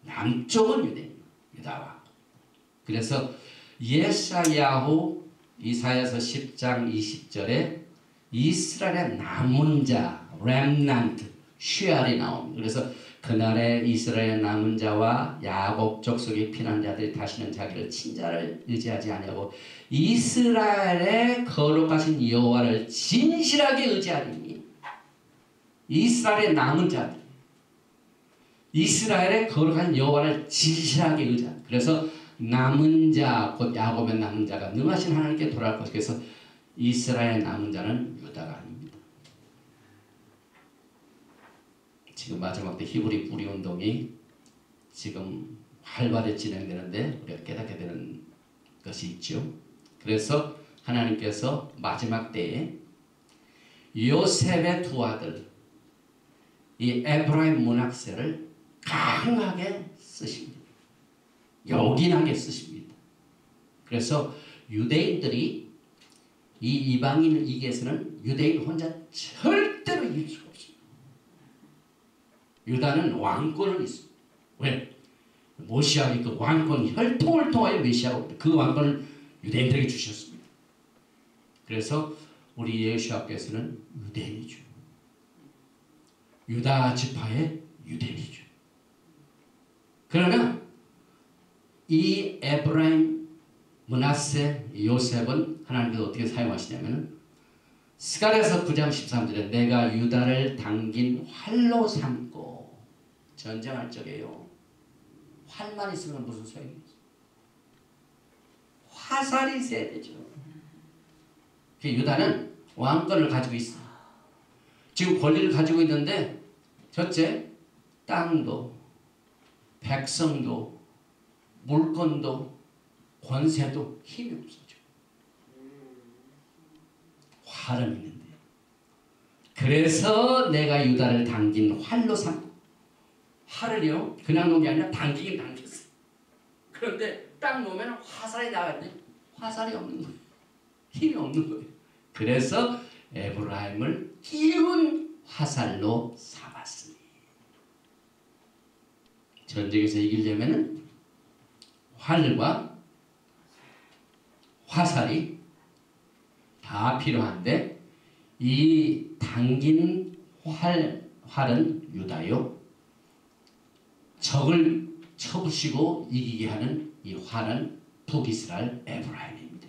남쪽은 유대인, 유다와. 그래서 예사야후 이사야서 10장 20절에 이스라엘의 남은 자, 렘넌트, 쉐알이 나옵니다. 그래서 그날에 이스라엘 남은 자와 야곱 족속의 피난자들이 다시는 자기를 친자를 의지하지 아니하고 이스라엘의 거룩하신 여호와를 진실하게 의지하리니 이스라엘의 남은 자들, 이스라엘의 거룩한 여호와를 진실하게 의지하리. 그래서 남은 자, 곧 야곱의 남은 자가 능하신 하나님께 돌아갈 것이고 그래서 이스라엘 남은 자는 유다가 아닙니다. 지금 마지막 때 히브리 뿌리 운동이 지금 활발히 진행되는데 우리가 깨닫게 되는 것이 있죠. 그래서 하나님께서 마지막 때에 요셉의 두 아들 이 에브라임 므낫세를 강하게 쓰십니다. 요긴하게 쓰십니다. 그래서 유대인들이 이 이방인을 이기해서는 유대인 혼자 절대로 이길 수가 없습니다. 유다는 왕권을 있습니다. 왜? 모시아의 그 왕권 혈통을 통하여 메시아가 그 왕권을 유대인들에게 주셨습니다. 그래서 우리 예수님께서는 유대인이죠. 유다 지파의 유대인이죠. 그러나 이 에브라임, 므낫세, 요셉은 하나님께서 어떻게 사용하시냐면 스가랴서 9장 13절에 내가 유다를 당긴 활로 삼고 전쟁할 적에요. 활만 있으면 무슨 소용이 있어요? 화살이 있어야 되죠. 유다는 왕권을 가지고 있어. 지금 권리를 가지고 있는데 첫째, 땅도 백성도 물건도 권세도 힘이 없어져. 활은 있는데. 그래서 내가 유다를 당긴 활로 삼고 활을요 그냥 놓은 게 아니라 당기긴 당겼어. 그런데 딱 놓으면 화살이 나가는데 화살이 없는 거예요. 힘이 없는 거예요. 그래서 에브라임을 끼운 화살로 삼았으니 전쟁에서 이기려면은 활과 화살이 다 필요한데 이 당긴 활은 유다요. 적을 쳐부시고 이기게 하는 이 활은 북이스라엘 에브라임입니다.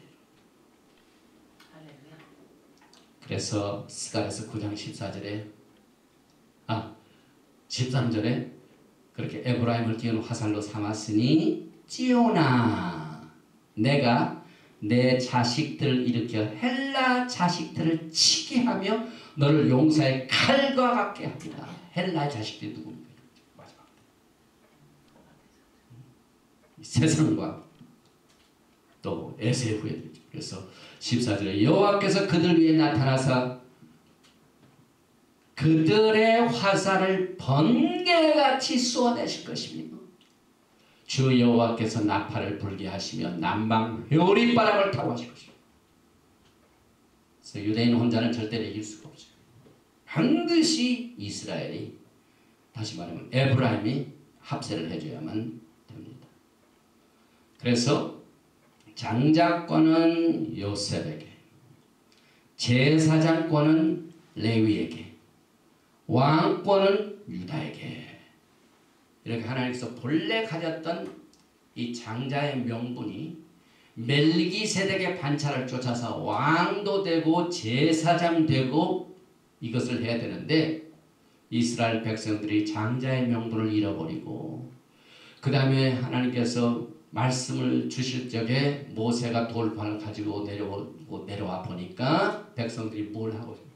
그래서 스가랴서 9장 14절에 13절에 그렇게 에브라임을 끼운 화살로 삼았으니 찌오나 내가 내 자식들을 일으켜 헬라 자식들을 치게 하며 너를 용사의 칼과 같게 하리라. 헬라의 자식들이 누굽니까? 마지막 세상과 또 에세의 후예들이죠. 그래서 14절에 여호와께서 그들 위에 나타나사 그들의 화살을 번개같이 쏘아내실 것입니다. 주 여호와께서 나팔을 불게 하시며 남방 회오리바람을 타고 하실 것입니다. 그래서 유대인 혼자는 절대로 이길 수가 없어요. 반드시 이스라엘이 다시 말하면 에브라임이 합세를 해줘야만 됩니다. 그래서 장자권은 요셉에게, 제사장권은 레위에게, 왕권은 유다에게. 이렇게 하나님께서 본래 가졌던 이 장자의 명분이 멜기세덱의 반차를 쫓아서 왕도 되고 제사장 되고 이것을 해야 되는데 이스라엘 백성들이 장자의 명분을 잃어버리고 그 다음에 하나님께서 말씀을 주실 적에 모세가 돌판을 가지고 내려와 보니까 백성들이 뭘 하고 있어요?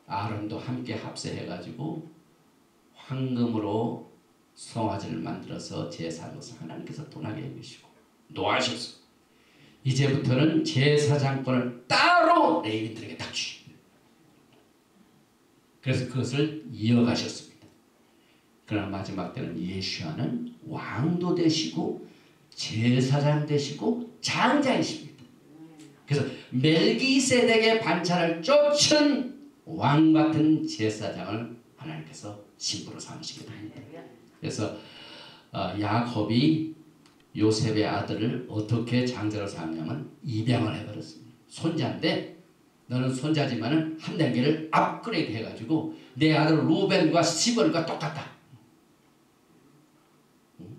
아론도 함께 합세해가지고 황금으로 송아지를 만들어서 제사한 것을 하나님께서 떠나게 해주시고 노하셨어. 이제부터는 제사장권을 따로 레위인들에게 다 주십니다. 그래서 그것을 이어가셨습니다. 그러나 마지막 때는 예수와는 왕도 되시고 제사장 되시고 장자이십니다. 그래서 멜기세덱의 반차를 쫓은 왕같은 제사장을 하나님께서 신부로 삼으시게 됩니다. 그래서 야곱이 요셉의 아들을 어떻게 장자로 삼냐면 입양을 해버렸습니다. 손자인데 너는 손자지만은 한 단계를 업그레이드 해가지고 내 아들 루벤과 시므온과 똑같다.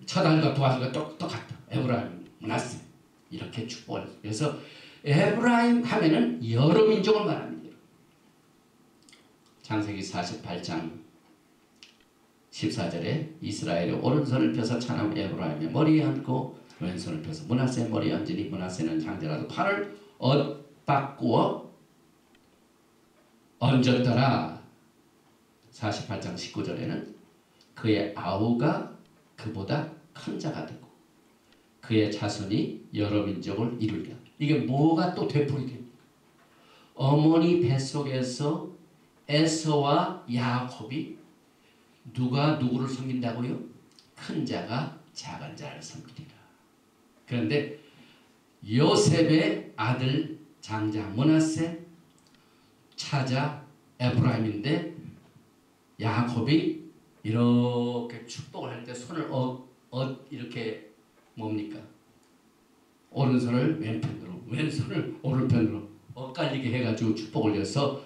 첫 아들과 두 아들과 똑같다. 에브라임, 므낫세 이렇게 축복을 했어요. 그래서 에브라임 하면은 여러 민족을 말합니다. 창세기 48장 14절에 이스라엘의 오른손을 펴서 차나무 에브라임의 머리에 얹고 왼손을 펴서 므낫세의 머리에 얹으니 므낫세는 장자라도 팔을 엇바꾸어 얹었더라. 48장 19절에는 그의 아우가 그보다 큰 자가 되고 그의 자손이 여러 민족을 이루리라. 이게 뭐가 또 되풀이됩니까? 어머니 뱃속에서 에서와 야곱이 누가 누구를 섬긴다고요? 큰 자가 작은 자를 섬기리라. 그런데 요셉의 아들 장자 므낫세 차자 에브라임인데 야곱이 이렇게 축복을 할 때 손을 이렇게 뭡니까? 오른손을 왼편으로 왼손을 오른편으로 엇갈리게 해가지고 축복을 해서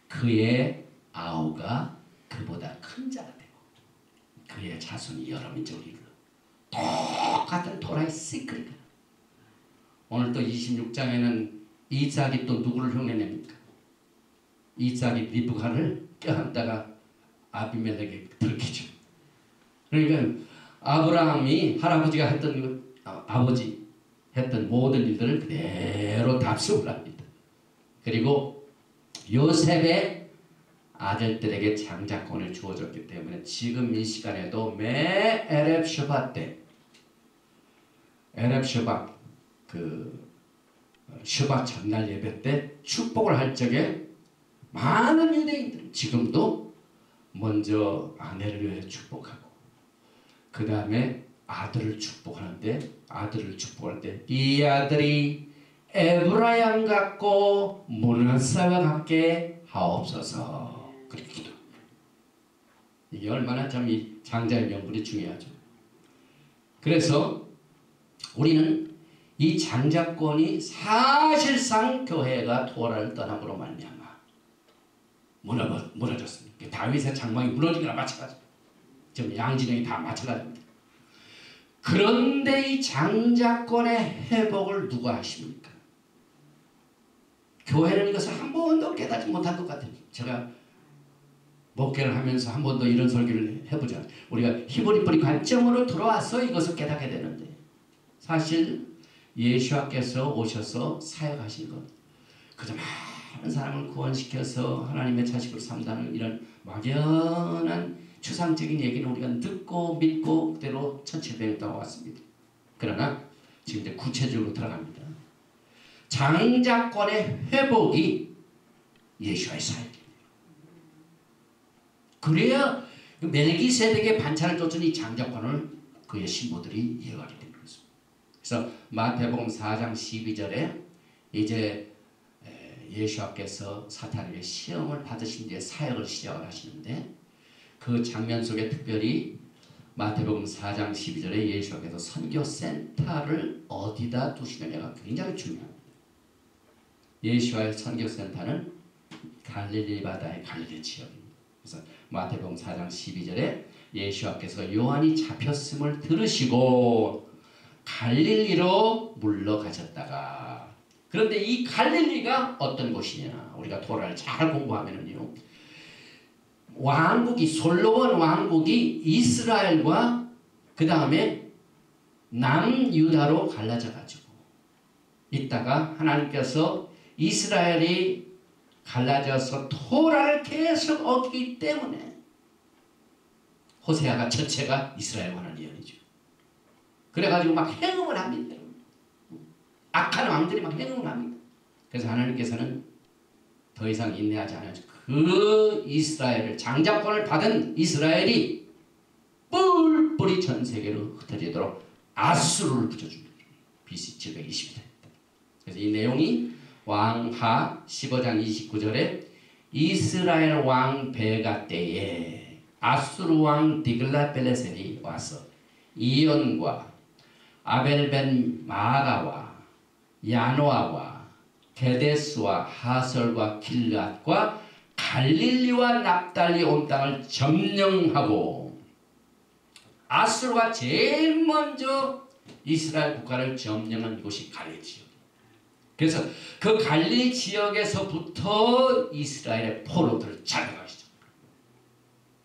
그의 아우가 그보다 큰 자가 되고 그의 자손이 여러 민족을 이루라. 똑같은 토라의 시크릿. 오늘 또 26장에는 이삭이 또 누구를 흉내냅니까? 이삭이 리브가를 껴안다가 아비멜렉에게 들키죠. 그러니까 아브라함이 할아버지가 했던 아버지 했던 모든 일들을 그대로 답습을 합니다. 그리고 요셉의 아들들에게 장자권을 주어졌기 때문에 지금 이 시간에도 매 에렙 슈밧 때 에렙 슈밧 슈밧 전날 예배 때 축복을 할 적에 많은 유대인들 지금도 먼저 아내를 축복하고 그 다음에 아들을 축복하는데 아들을 축복할 때 이 아들이 에브라임 같고 므낫세와 같게 하옵소서 그렇게 기도합니다. 이게 얼마나 참 이 장자의 명분이 중요하죠. 그래서 우리는 이 장자권이 사실상 교회가 토라를 떠남으로 말미암아 무너졌습니다. 다윗의 장막이 무너진 거나 마찬가지입니다. 지금 양진영이 다 마찬가지입니다. 그런데 이 장자권의 회복을 누가 하십니까? 교회는 이것을 한 번도 깨닫지 못한 것 같아요. 제가 목회를 하면서 한 번도 이런 설교를 해보자. 우리가 히브리 뿌리 관점으로 들어와서 이것을 깨닫게 되는데 사실 예수께서 오셔서 사역하신 것 그저 많은 사람을 구원시켜서 하나님의 자식으로 삼다는 이런 막연한 추상적인 얘기는 우리가 듣고 믿고 그대로 1700년 동안 왔습니다. 그러나 지금 이제 구체적으로 들어갑니다. 장자권의 회복이 예수와의 사역입니다. 그래야 멜기세덱의 반차를 쫓은 이 장자권을 그의 신부들이 이어가게 된 것입니다. 그래서 마태복음 4장 12절에 이제 예수께서 사탄에게 시험을 받으신 뒤에 사역을 시작을 하시는데 그 장면 속에 특별히 마태복음 4장 12절에 예수께서 선교센터를 어디다 두시느냐가 굉장히 중요합니다. 예수와의 선교센터는 갈릴리 바다의 갈릴리 지역입니다. 그래서 마태복음 4장 12절에 예수께서 요한이 잡혔음을 들으시고 갈릴리로 물러가셨다가, 그런데 이 갈릴리가 어떤 곳이냐, 우리가 토라를 잘 공부하면은요, 왕국이 솔로몬 왕국이 이스라엘과 그 다음에 남유다로 갈라져 가지고 있다가 하나님께서 이스라엘이 갈라져서 토라를 계속 어기기 때문에 호세아가 첫째가 이스라엘과는 예언이죠. 그래가지고 막 행음을 합니다. 악한 왕들이 막 행음을 합니다. 그래서 하나님께서는 더 이상 인내하지 않아서 그 이스라엘을, 장자권을 받은 이스라엘이 뿔뿔이 전 세계로 흩어지도록 아수르를 붙여줍니다. BC 720년. 그래서 이 내용이 왕하 15장 29절에 이스라엘 왕 베가 때에 아수르 왕 디글라벨레셀이 와서 이온과 아벨벤 마가와 야노아와 게데스와 하설과 길앗과 갈릴리와 납달리 온 땅을 점령하고, 아수르가 제일 먼저 이스라엘 국가를 점령한 곳이 갈릴리 지역. 그래서 그 갈릴리 지역에서부터 이스라엘의 포로들을 잡아가기 시작합니다.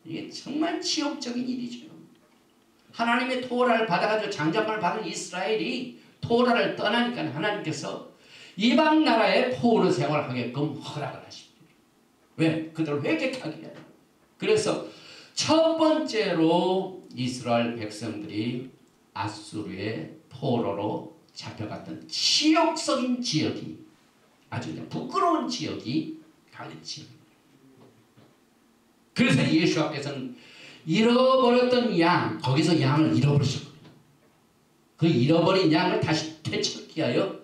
이게 정말 치욕적인 일이죠. 하나님의 토라를 받아가지고 장자권을 받은 이스라엘이 토라를 떠나니까 하나님께서 이방 나라에 포로 생활하게끔 허락을 하십니다. 왜? 그들을 회개하게 해요. 그래서 첫 번째로 이스라엘 백성들이 아수르의 포로로 잡혀갔던 치욕적인 지역이, 아주 그냥 부끄러운 지역이 갈릴리 지역입니다. 그래서 예수께서는 잃어버렸던 양, 거기서 양을 잃어버리셨거든요. 그 잃어버린 양을 다시 되찾기 위하여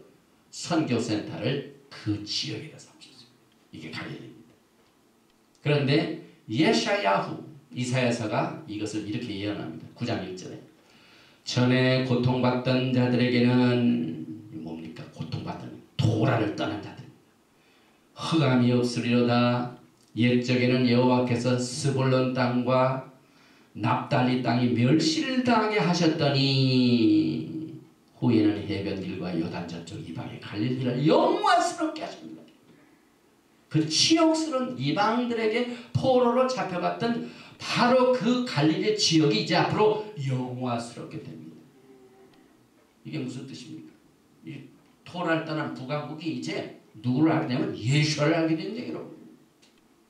선교센터를 그 지역에다 삼으셨어요. 이게 갈릴리입니다. 그런데 예샤야후, 이사야서가 이것을 이렇게 예언합니다. 9장 1절에 전에 고통받던 자들에게는 뭡니까? 고통받던 토라를 떠난 자들입니다. 흑암이 없으리로다. 옛적에는 여호와께서 스불론 땅과 납달리 땅이 멸시를 당하게 하셨더니 후에는 해변길과 요단 저쪽 이방의 갈릴리를 영화스럽게 하십니다. 그 치욕스러운 이방들에게 포로로 잡혀갔던 바로 그 갈릴리 지역이 이제 앞으로 영화스럽게 됩니다. 이게 무슨 뜻입니까? 이 토라를 떠난 북왕국이 이제 누구를 알게 되면 예수를 알게 된 얘기로.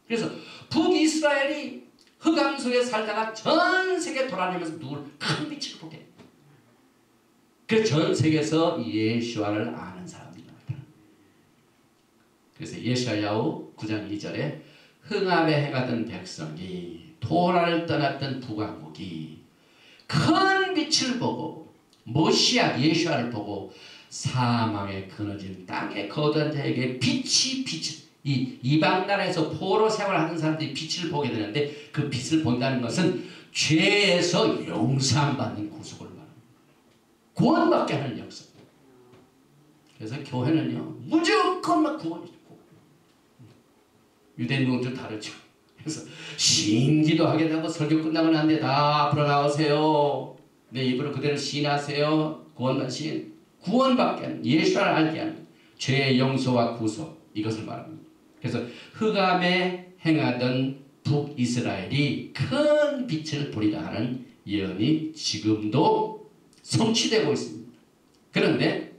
그래서 북이스라엘이 흑암 속에 살다가 전 세계 돌아다니면서 누구를 큰 빛을 보게 됩니다. 그래서 전 세계에서 예수와를 아는 사람들이 나타납니다. 그래서 예사야후 9장 2절에 흥함에 행하던 백성이, 토라를 떠났던 북왕국이 큰 빛을 보고 모시아 예수와를 보고 사망에 끊어진 땅에 거두한 자에게 빛이 이 이방 나라에서 포로 생활하는 사람들이 빛을 보게 되는데, 그 빛을 본다는 것은 죄에서 용서받는 구속을 말합니다. 구원받게 하는 역사. 그래서 교회는요 무조건 막 구원이 있고, 유대인들은 좀 다르죠. 그래서 시인기도 하게 되고 설교 끝나고 난 뒤에 다 앞으로 나오세요. 내 입으로 그대로 시인하세요. 구원받은 시인, 구원받게 하는, 예수를 알게 하는, 죄의 용서와 구속, 이것을 말합니다. 그래서 흑암에 행하던 북이스라엘이 큰 빛을 보리라 하는 예언이 지금도 성취되고 있습니다. 그런데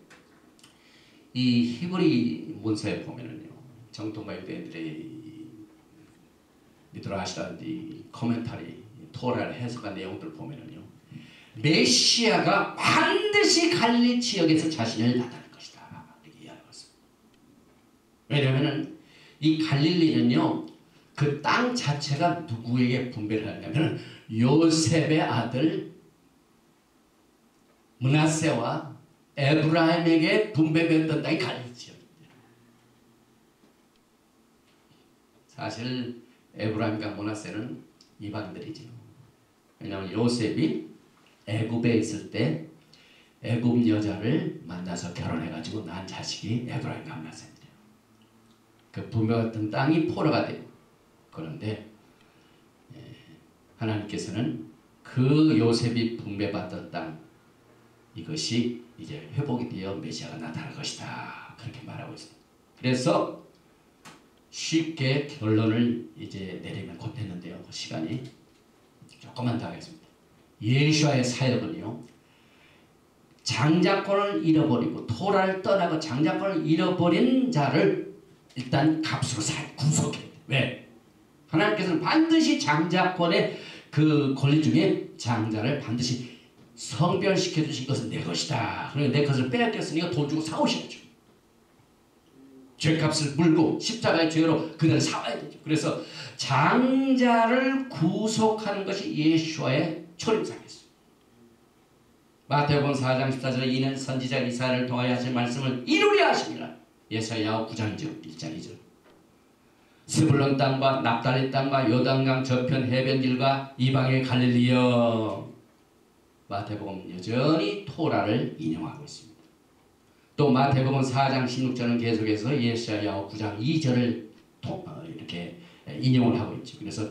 이 히브리 문서에 보면은요, 정통파 유대인들의 미드라시라든지 코멘터리, 토라를 해석한 내용들을 보면은요, 메시아가 반드시 갈릴리 지역에서 자신을 나타낼 것이다, 이렇게 이야기하고 있습니다. 왜냐하면은 이 갈릴리는요, 그 땅 자체가 누구에게 분배를 하냐면 요셉의 아들 므낫세와 에브라임에게 분배됐던 땅이 갈릴리 지역입니다. 사실 에브라임과 므낫세는 이방인들이죠. 왜냐하면 요셉이 애굽에 있을 때 애굽 여자를 만나서 결혼해가지고 난 자식이 에브라임과 므낫세입니다. 그 분배받던 땅이 포로가 되고, 그런데 하나님께서는 그 요셉이 분배받던 땅 이것이 이제 회복이 되어 메시아가 나타날 것이다. 그렇게 말하고 있습니다. 그래서 쉽게 결론을 이제 내리면 곧 됐는데요. 그 시간이 조금만 더 하겠습니다. 예수와의 사역은요. 장자권을 잃어버리고 토라를 떠나고 장자권을 잃어버린 자를 일단 값으로 구속해야 돼. 왜? 하나님께서는 반드시 장자권의 그 권리 중에 장자를 반드시 성별시켜 주신 것은 내 것이다. 그러니까 내 것을 빼앗겼으니까 돈 주고 사오셔야죠. 죄값을 물고 십자가의 죄로 그들을 사와야 되죠. 그래서 장자를 구속하는 것이 예수와의 초림상이었습니다. 마태복음 4장 14절에 이는 선지자 이사야를 통하여 하신 말씀을 이루려 하심이라. 예사야 9장이죠. 1장이죠. 스불론 땅과 납달리 땅과 요단강 저편 해변길과 이방의 갈릴리여. 마태복음 여전히 토라를 인용하고 있습니다. 또 마태복음 4장 16절은 계속해서 예사야 9장 2절을 이렇게 인용을 하고 있죠. 그래서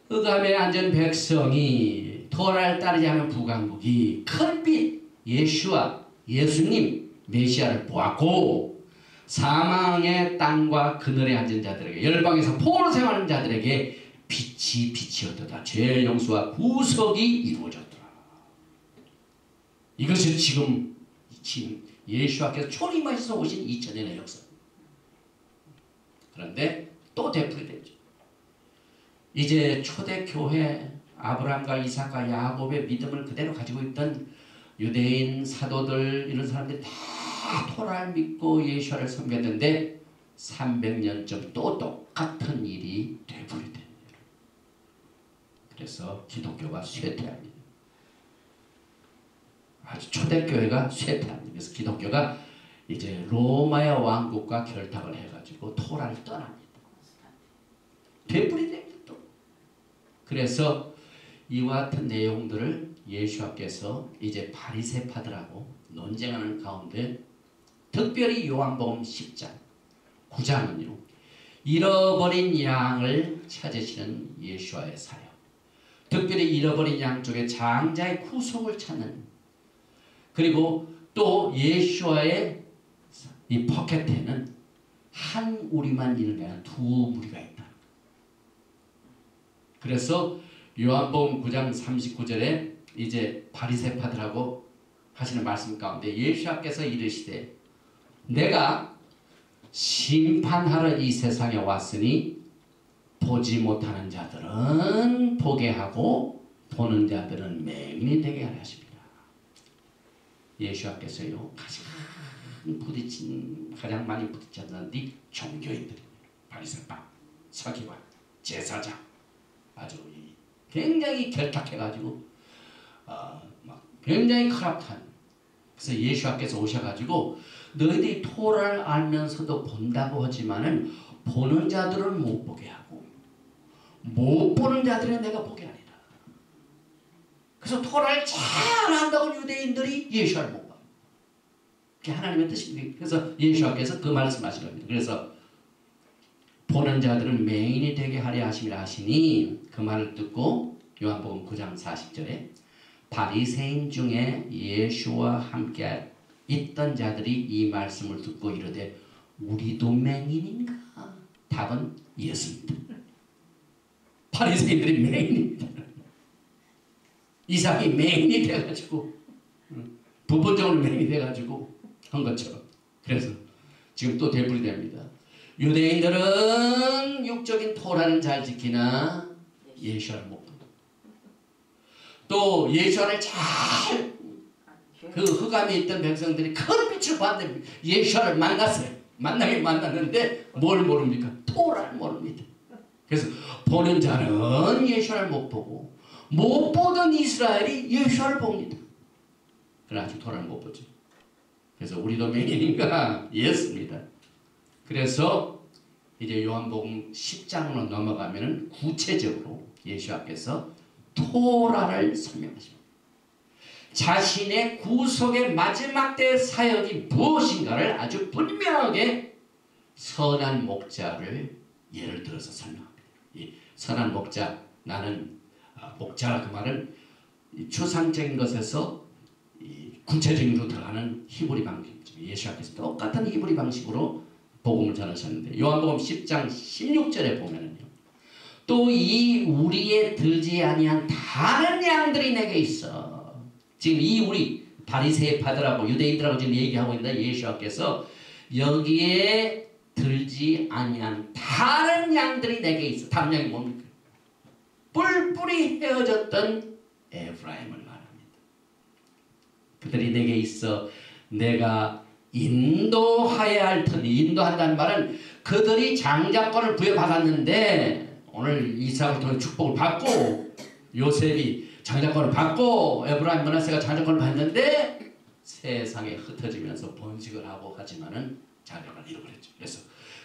흑암에 앉은 백성이 토라를 따르지 않은 북왕국이 큰빛 예수와 예수님 메시아를 보았고 사망의 땅과 그늘에 앉은 자들에게 열방에서 포로 생활하는 자들에게 빛이 빛이었도다. 죄의 용서와 구속이 이루어졌더라. 이것은 지금 예수와께서 초림하셔서 오신 2000년의 역사. 그런데 또 되풀이되죠. 이제 초대교회 아브라함과 이삭과 야곱의 믿음을 그대로 가지고 있던 유대인 사도들 이런 사람들이 다 토라를 믿고 예수를 섬겼는데 300년쯤 또 똑같은 일이 되풀이됩니다. 그래서 기독교가 쇠퇴합니다. 아주 초대교회가 쇠퇴합니다. 그래서 기독교가 이제 로마의 왕국과 결탁을 해가지고 토라를 떠납니다. 되풀이됩니다. 또. 그래서 이와 같은 내용들을 예수께서 이제 바리새파들하고 논쟁하는 가운데 특별히 요한복음 10장 9장은요. 잃어버린 양을 찾으시는 예수와의 사역. 특별히 잃어버린 양 쪽에 장자의 구속을 찾는 그리고 또 예수와의 이 포켓에는 한 우리만 있는 게 아니라 두 무리가 있다. 그래서 요한복음 9장 39절에 이제 바리새파들하고 하시는 말씀 가운데 예수께서 이르시되 내가 심판하러 이 세상에 왔으니 보지 못하는 자들은 보게 하고 보는 자들은 맹인이 되게 하려 하십니다. 예수께서요 가장 많이 부딪혔던 네 종교인들입니다. 바리새파, 서기관, 제사장 아주 굉장히 결탁해가지고 막 굉장히 커럽한. 그래서 예수께서 오셔가지고 너희들이 토라를 알면서도 본다고 하지만은 보는 자들은 못 보게 하고 못 보는 자들은 내가 보게 하리라. 그래서 토라를 잘 안다고 유대인들이 예수를 못 봐요. 그게 하나님의 뜻입니다. 그래서 예수께서 그 말씀하신 겁니다. 그래서 보는 자들은 맹인이 되게 하려 하심이라 하시니 그 말을 듣고 요한복음 9장 40절에 바리새인 중에 예수와 함께 있던 자들이 이 말씀을 듣고 이르되 우리도 맹인인가? 답은 예수입니다. 바리새인들이 맹인입니다. 이삭이 맹인이 돼가지고 부분적으로 맹인이 돼가지고 한 것처럼. 그래서 지금 또 되풀이됩니다. 유대인들은 육적인 토라는 잘 지키나 예수를 못 본다. 또 예수를 잘 그 흑암에 있던 백성들이 큰 빛을 봤는데 예수를 만났어요. 만나긴 만났는데 뭘 모릅니까? 토라를 모릅니다. 그래서 보는 자는 예수를 못 보고 못 보던 이스라엘이 예수를 봅니다. 그러나 아직 토라를 못 보죠. 그래서 우리도 맹인인가? 예수입니다. 그래서 이제 요한복음 10장으로 넘어가면 구체적으로 예수께서 토라를 설명하십니다. 자신의 구속의 마지막 때의 사역이 무엇인가를 아주 분명하게 선한 목자를 예를 들어서 설명합니다. 이 선한 목자, 나는 목자라 그 말은 추상적인 것에서 구체적인 것으로 들어가는 히브리 방식, 예수께서 똑같은 히브리 방식으로 복음을 전하셨는데 요한복음 10장 16절에 보면은요. 또 이 우리에 들지 아니한 다른 양들이 내게 있어. 지금 이 우리 바리새파들하고 유대인들하고 지금 얘기하고 있는데 예수께서 여기에 들지 아니한 다른 양들이 내게 있어. 다른 양이 뭡니까? 뿔뿔이 헤어졌던 에브라임을 말합니다. 그들이 내게 있어 내가 인도하여야 할 터니, 인도한다는 말은 그들이 장자권을 부여받았는데 오늘 이삭을 통해 축복을 받고 요셉이 장자권을 받고 에브라임 므낫세가 장자권을 받는데 세상에 흩어지면서 번식을 하고 하지만은 장자권을 잃어버렸죠. 그래서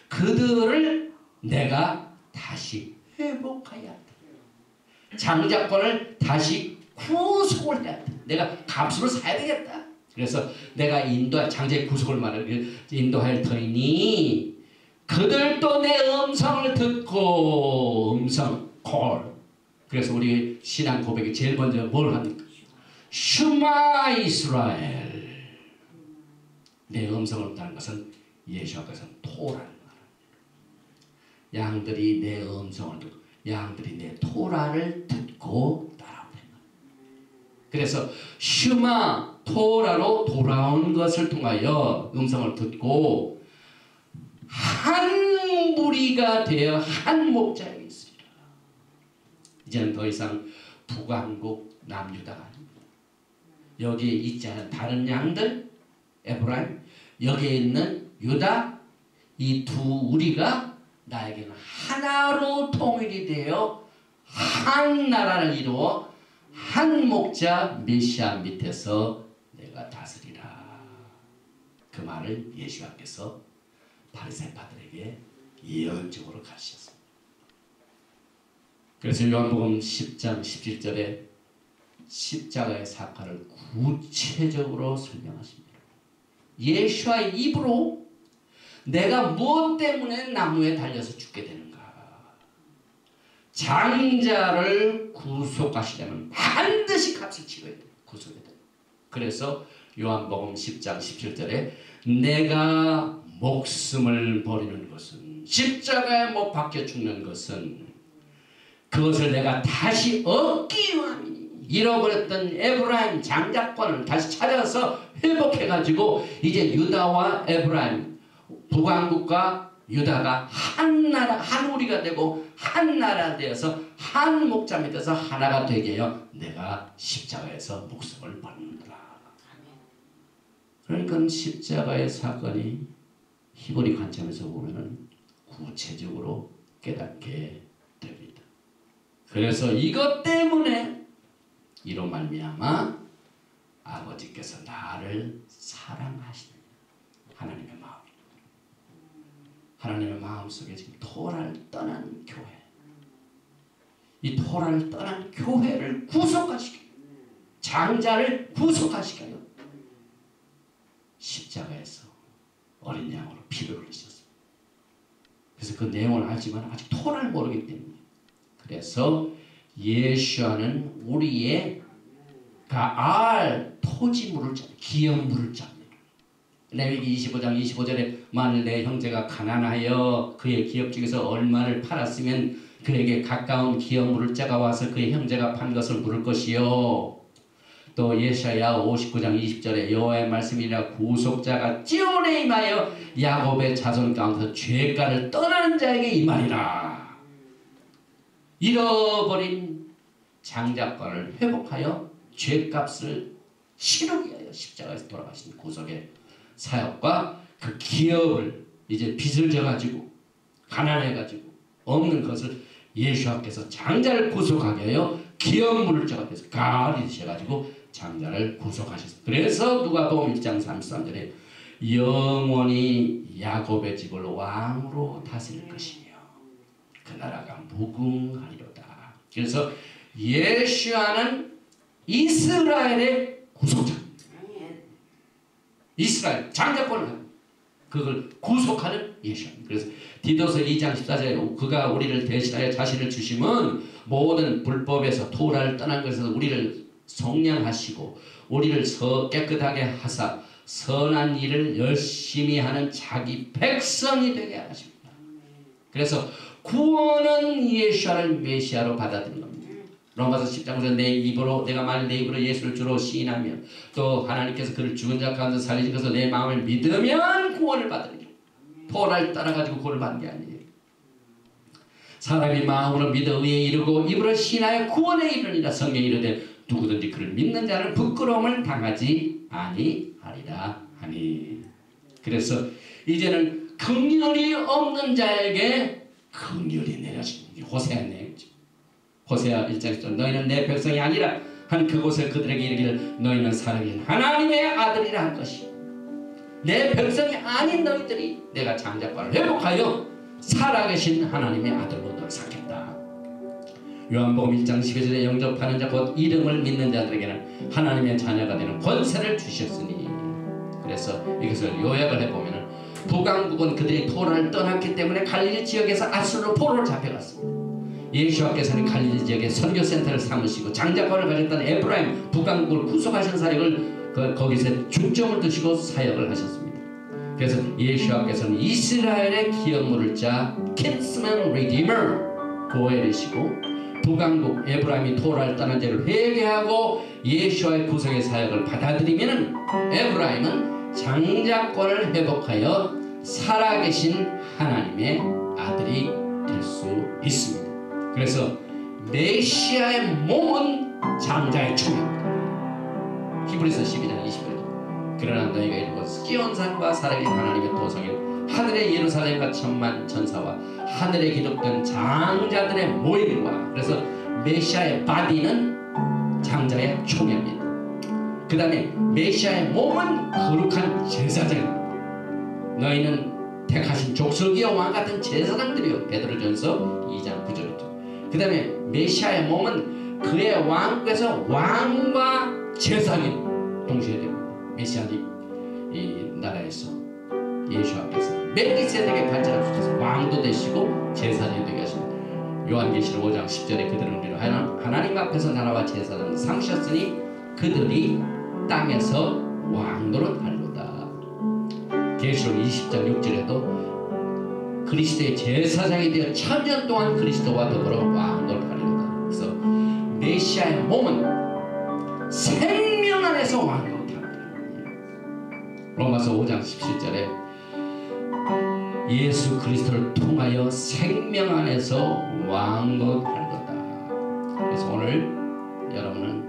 그들을 내가 다시 회복해야 한다. 장자권을 다시 구속을 해야 한다. 내가 값으로 사야 되겠다. 그래서 내가 장자의 구속을 인도할 터이니 그들도 내 음성을 듣고 콜. 그래서 우리 신앙 고백이 제일 먼저 뭘 합니까? 슈마 이스라엘. 내 음성을 듣는 것은 예수 앞에서는 토라는 말입니다. 양들이 내 음성을 듣고 양들이 내 토라를 듣고 따라오는 거예요. 그래서 슈마 토라로 돌아온 것을 통하여 음성을 듣고 한 무리가 되어 한 목자에게 있습니다. 이제는 더 이상 북왕국 남유다가 아닙니다. 여기에 있지 않은 다른 양들 에브라임, 여기에 있는 유다, 이 두 우리가 나에게는 하나로 통일이 되어 한 나라를 이루어 한 목자 메시아 밑에서 내가 다스리라. 그 말을 예수께서 바리새파들에게 예언적으로 가르쳤습니다. 그래서 요한복음 10장 17절에 십자가의 사건을 구체적으로 설명하십니다. 예수와의 입으로 내가 무엇 때문에 나무에 달려서 죽게 되는가? 장자를 구속하시려면 반드시 값을 치러야 돼요. 구속해야 돼요. 그래서 요한복음 10장 17절에 내가 목숨을 버리는 것은 십자가에 못 박혀 죽는 것은 그것을 내가 다시 얻기 위함이니 잃어버렸던 에브라임 장자권을 다시 찾아서 회복해가지고 이제 유다와 에브라임 북왕국과 유다가 한 나라 한 우리가 되고 한 나라 되어서 한 목자 밑에서 하나가 되게 해요. 내가 십자가에서 목숨을 버린다. 그러니까 십자가의 사건이 히브리 관점에서 보면은 구체적으로 깨닫게 됩니다. 그래서 이것 때문에 이로 말미암아 아버지께서 나를 사랑하시는 하나님의 마음입니다. 하나님의 마음속에 지금 토라를 떠난 교회, 이 토라를 떠난 교회를 구속하시게, 장자를 구속하시게 십자가에서 어린 양으로 피를 흘리셨습니다. 그래서 그 내용을 알지만 아직 토라를 모르기 때문에 그래서 예수와는 우리의 토지물을 짭니다. 기업물을 짭니다. 레위기 25장 25절에 만일 내 형제가 가난하여 그의 기업 중에서 얼마를 팔았으면 그에게 가까운 기업물을 짜가 와서 그의 형제가 판 것을 물을 것이요. 또 예사야 59장 20절에 여호와의 말씀이라 구속자가 찌온에 임하여 야곱의 자손 가운데서 죄가를 떠나는 자에게 임하리라. 잃어버린 장자권을 회복하여 죄값을 치르기 위하여 십자가에서 돌아가신 구속의 사역과 그 기업을 이제 빚을 져가지고 가난해가지고 없는 것을 예수께서 장자를 구속하게 하여 기업물을 저같아서 가리셔가지고 장자를 구속하셨습니다. 그래서 누가복음 1장 33절에 영원히 야곱의 집을 왕으로 다스릴 것이며 그 나라가 무궁하리로다. 그래서 예수와는 이스라엘의 구속자, 이스라엘 장자권을 그걸 구속하는 예수입니다. 그래서 디도서 2장 14절에 그가 우리를 대신하여 자신을 주심은 모든 불법에서 토라를 떠난 것에서 우리를 속량하시고 우리를 깨끗하게 하사 선한 일을 열심히 하는 자기 백성이 되게 하십니다. 그래서 구원은 예수를 메시아로 받아들인 겁니다. 로마서 10장에서 내가 만일 내 입으로 예수를 주로 시인하면 또 하나님께서 그를 죽은 자 가운데 살리신 것을 내 마음을 믿으면 구원을 받으리라. 토라를 따라가지고 구원을 받는 게 아니에요. 사람이 마음으로 믿어 의에 이르고 입으로 시인하여 구원에 이르니라. 성경이 이르되 누구든지 그를 믿는 자는 부끄러움을 당하지 아니하리라 하니. 그래서 이제는 긍휼이 없는 자에게 긍휼이 내려지는 게 호세아의 내용이죠. 호세아 1장에서 너희는 내 백성이 아니라 한 그곳에 그들에게 이르기를 너희는 살아계신 하나님의 아들이라 할 것이요 내 백성이 아닌 너희들이 내가 장자권을 회복하여 살아계신 하나님의 아들로 너를 삼겠다. 요한복음 1장 12절에 영접하는 자 곧 이름을 믿는 자들에게는 하나님의 자녀가 되는 권세를 주셨으니. 그래서 이것을 요약을 해보면 북왕국은 그들이 토라를 떠났기 때문에 갈릴리 지역에서 아수르로 포로로 잡혀갔습니다. 예수께서는 갈릴리 지역에 선교센터를 삼으시고 장자권을 가졌던 에브라임 북왕국을 구속하신 사역을 거기서 중점을 두시고 사역을 하셨습니다. 그래서 예수께서는 이스라엘의 기업 물을 자 킨스맨 리디머 고엘이시고 북왕국 에브라임이 토라를 떠난 죄를 회개하고 예수와의 구속의 사역을 받아들이면 에브라임은 장자권을 회복하여 살아계신 하나님의 아들이 될 수 있습니다. 그래서 메시아의 몸은 장자의 총입니다. 히브리서 12장 20절. 그러나 너희가 이르고 시온산과 살아계신 하나님의 도성인 하늘의 예루살렘과 천만 천사와 하늘에 기록된 장자들의 모임과. 그래서 메시아의 바디는 장자의 총입니다. 그 다음에 메시아의 몸은 거룩한 제사장입니다. 너희는 택하신 족속이여 왕같은 제사장들이요. 베드로전서 2장 9절부터. 그 다음에 메시아의 몸은 그의 왕국에서 왕과 제사장이 동시에 됩니다. 메시아님 이 나라에서 예수께서 멜기세덱의 발자를 주셔서 왕도 되시고 제사장이 되게 하십니다. 요한계시록 5장 10절에 그들은 우리로 하나님 앞에서 나라와 제사장을 삼으셨으니 그들이 땅에서 왕노릇 하리로다. 계시록 20장 6절에도 그리스도의 제사장이 되어 천년 동안 그리스도와 더불어 왕노릇 하리로다. 그래서 메시아의 몸은 생명 안에서 왕노릇 합니다. 로마서 5장 17절에 예수 그리스도를 통하여 생명 안에서 왕노릇 하리로다. 그래서 오늘 여러분은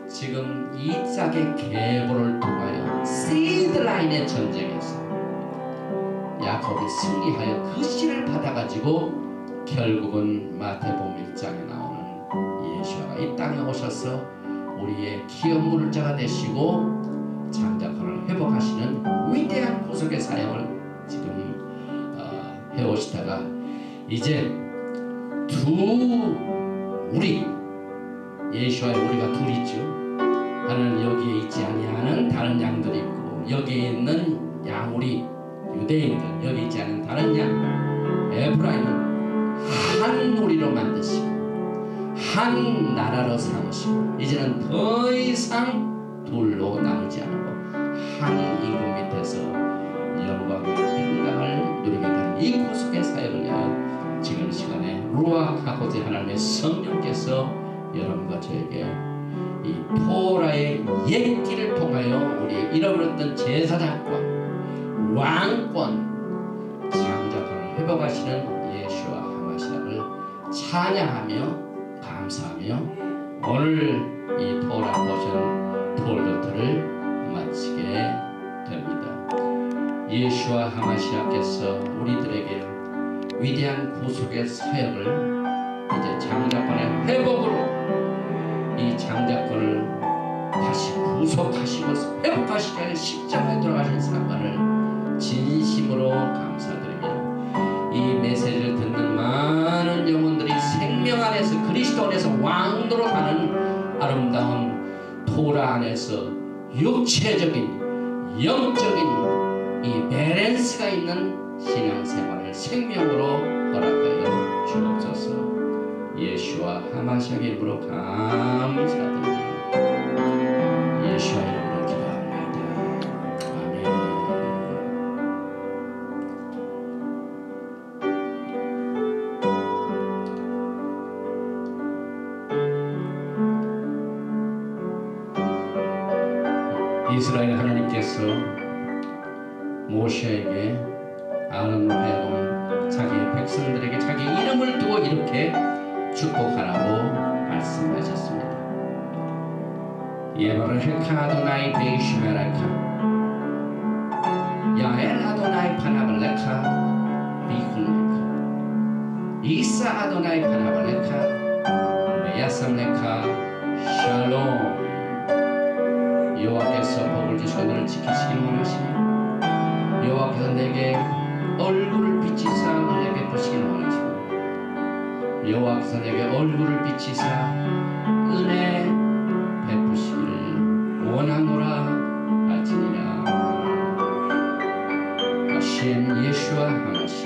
지금 이 짝의 계보를 통하여 시드라인의 전쟁에서 야곱이 승리하여 그 씨를 받아가지고 결국은 마태복음 1장에 나오는 예수가 이 땅에 오셔서 우리의 기업 물을 자가 되시고 장자권을 회복하시는 위대한 구속의 사역을 지금 해오시다가 이제 우리 예수와 우리가 둘이 있죠. 하나는 여기에 있지 아니하는 다른 양들이 있고 여기에 있는 양우리 유대인들, 여기 있지 않은 다른 양 에브라임은 한 무리로 만드시고 한 나라로 삼으시고 이제는 더 이상 둘로 나누지 않고 한 임금 밑에서 영광과 평강을 누리게 되는 이 구속의 사역을 위하여 지금 시간에 루아크 하고자 하나님의 성령께서 여러분과 저에게 이 토라의 옛길을 통하여 우리의 잃어버렸던 제사장권, 왕권, 장자권을 회복하시는 예수와 하마시아를 찬양하며 감사하며 오늘 이 토라 포션 톨더트를 마치게 됩니다. 예수와 하마시아께서 우리들에게 위대한 구속의 사역을 이제 장자권의 회복으로 이 장자권을 다시 구속하시고 회복하시기 위해 십자가에 돌아가신 사건을 진심으로 감사드리며 이 메시지를 듣는 많은 영혼들이 생명 안에서 그리스도 안에서 왕노릇하는 아름다운 토라 안에서 육체적인 영적인 이 밸런스가 있는 신앙생활을 생명으로 허락하여 주옵소서. 예수와 하마시아의 이름으로 감사드리며 예수의 이름으로 기도합니다. 아멘. 이스라엘 하나님께서 모세에게 아론으로 하여금 자기의 백성들에게 자기 이름을 두고 이렇게 축복하라고 말씀하셨습니다. 예바르헬카 아도나이 베이시메라카 야엘 아도나이 파나발레카 비훈레카 이사 아도나이 파나발레카 메야삼레카 샬롬. 여호와께서 복을 주시고 너를 지키시기를 원하시며 여호와께서 내게 얼굴을 비치사 은혜 베푸시기를 원하시며 여호와께서 내게 얼굴을 비치사 은혜 베푸시기를 원하노라 할지니라. 하심 예수와 하마심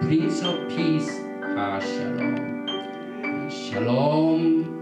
Prince of Peace 하샬롬 샬롬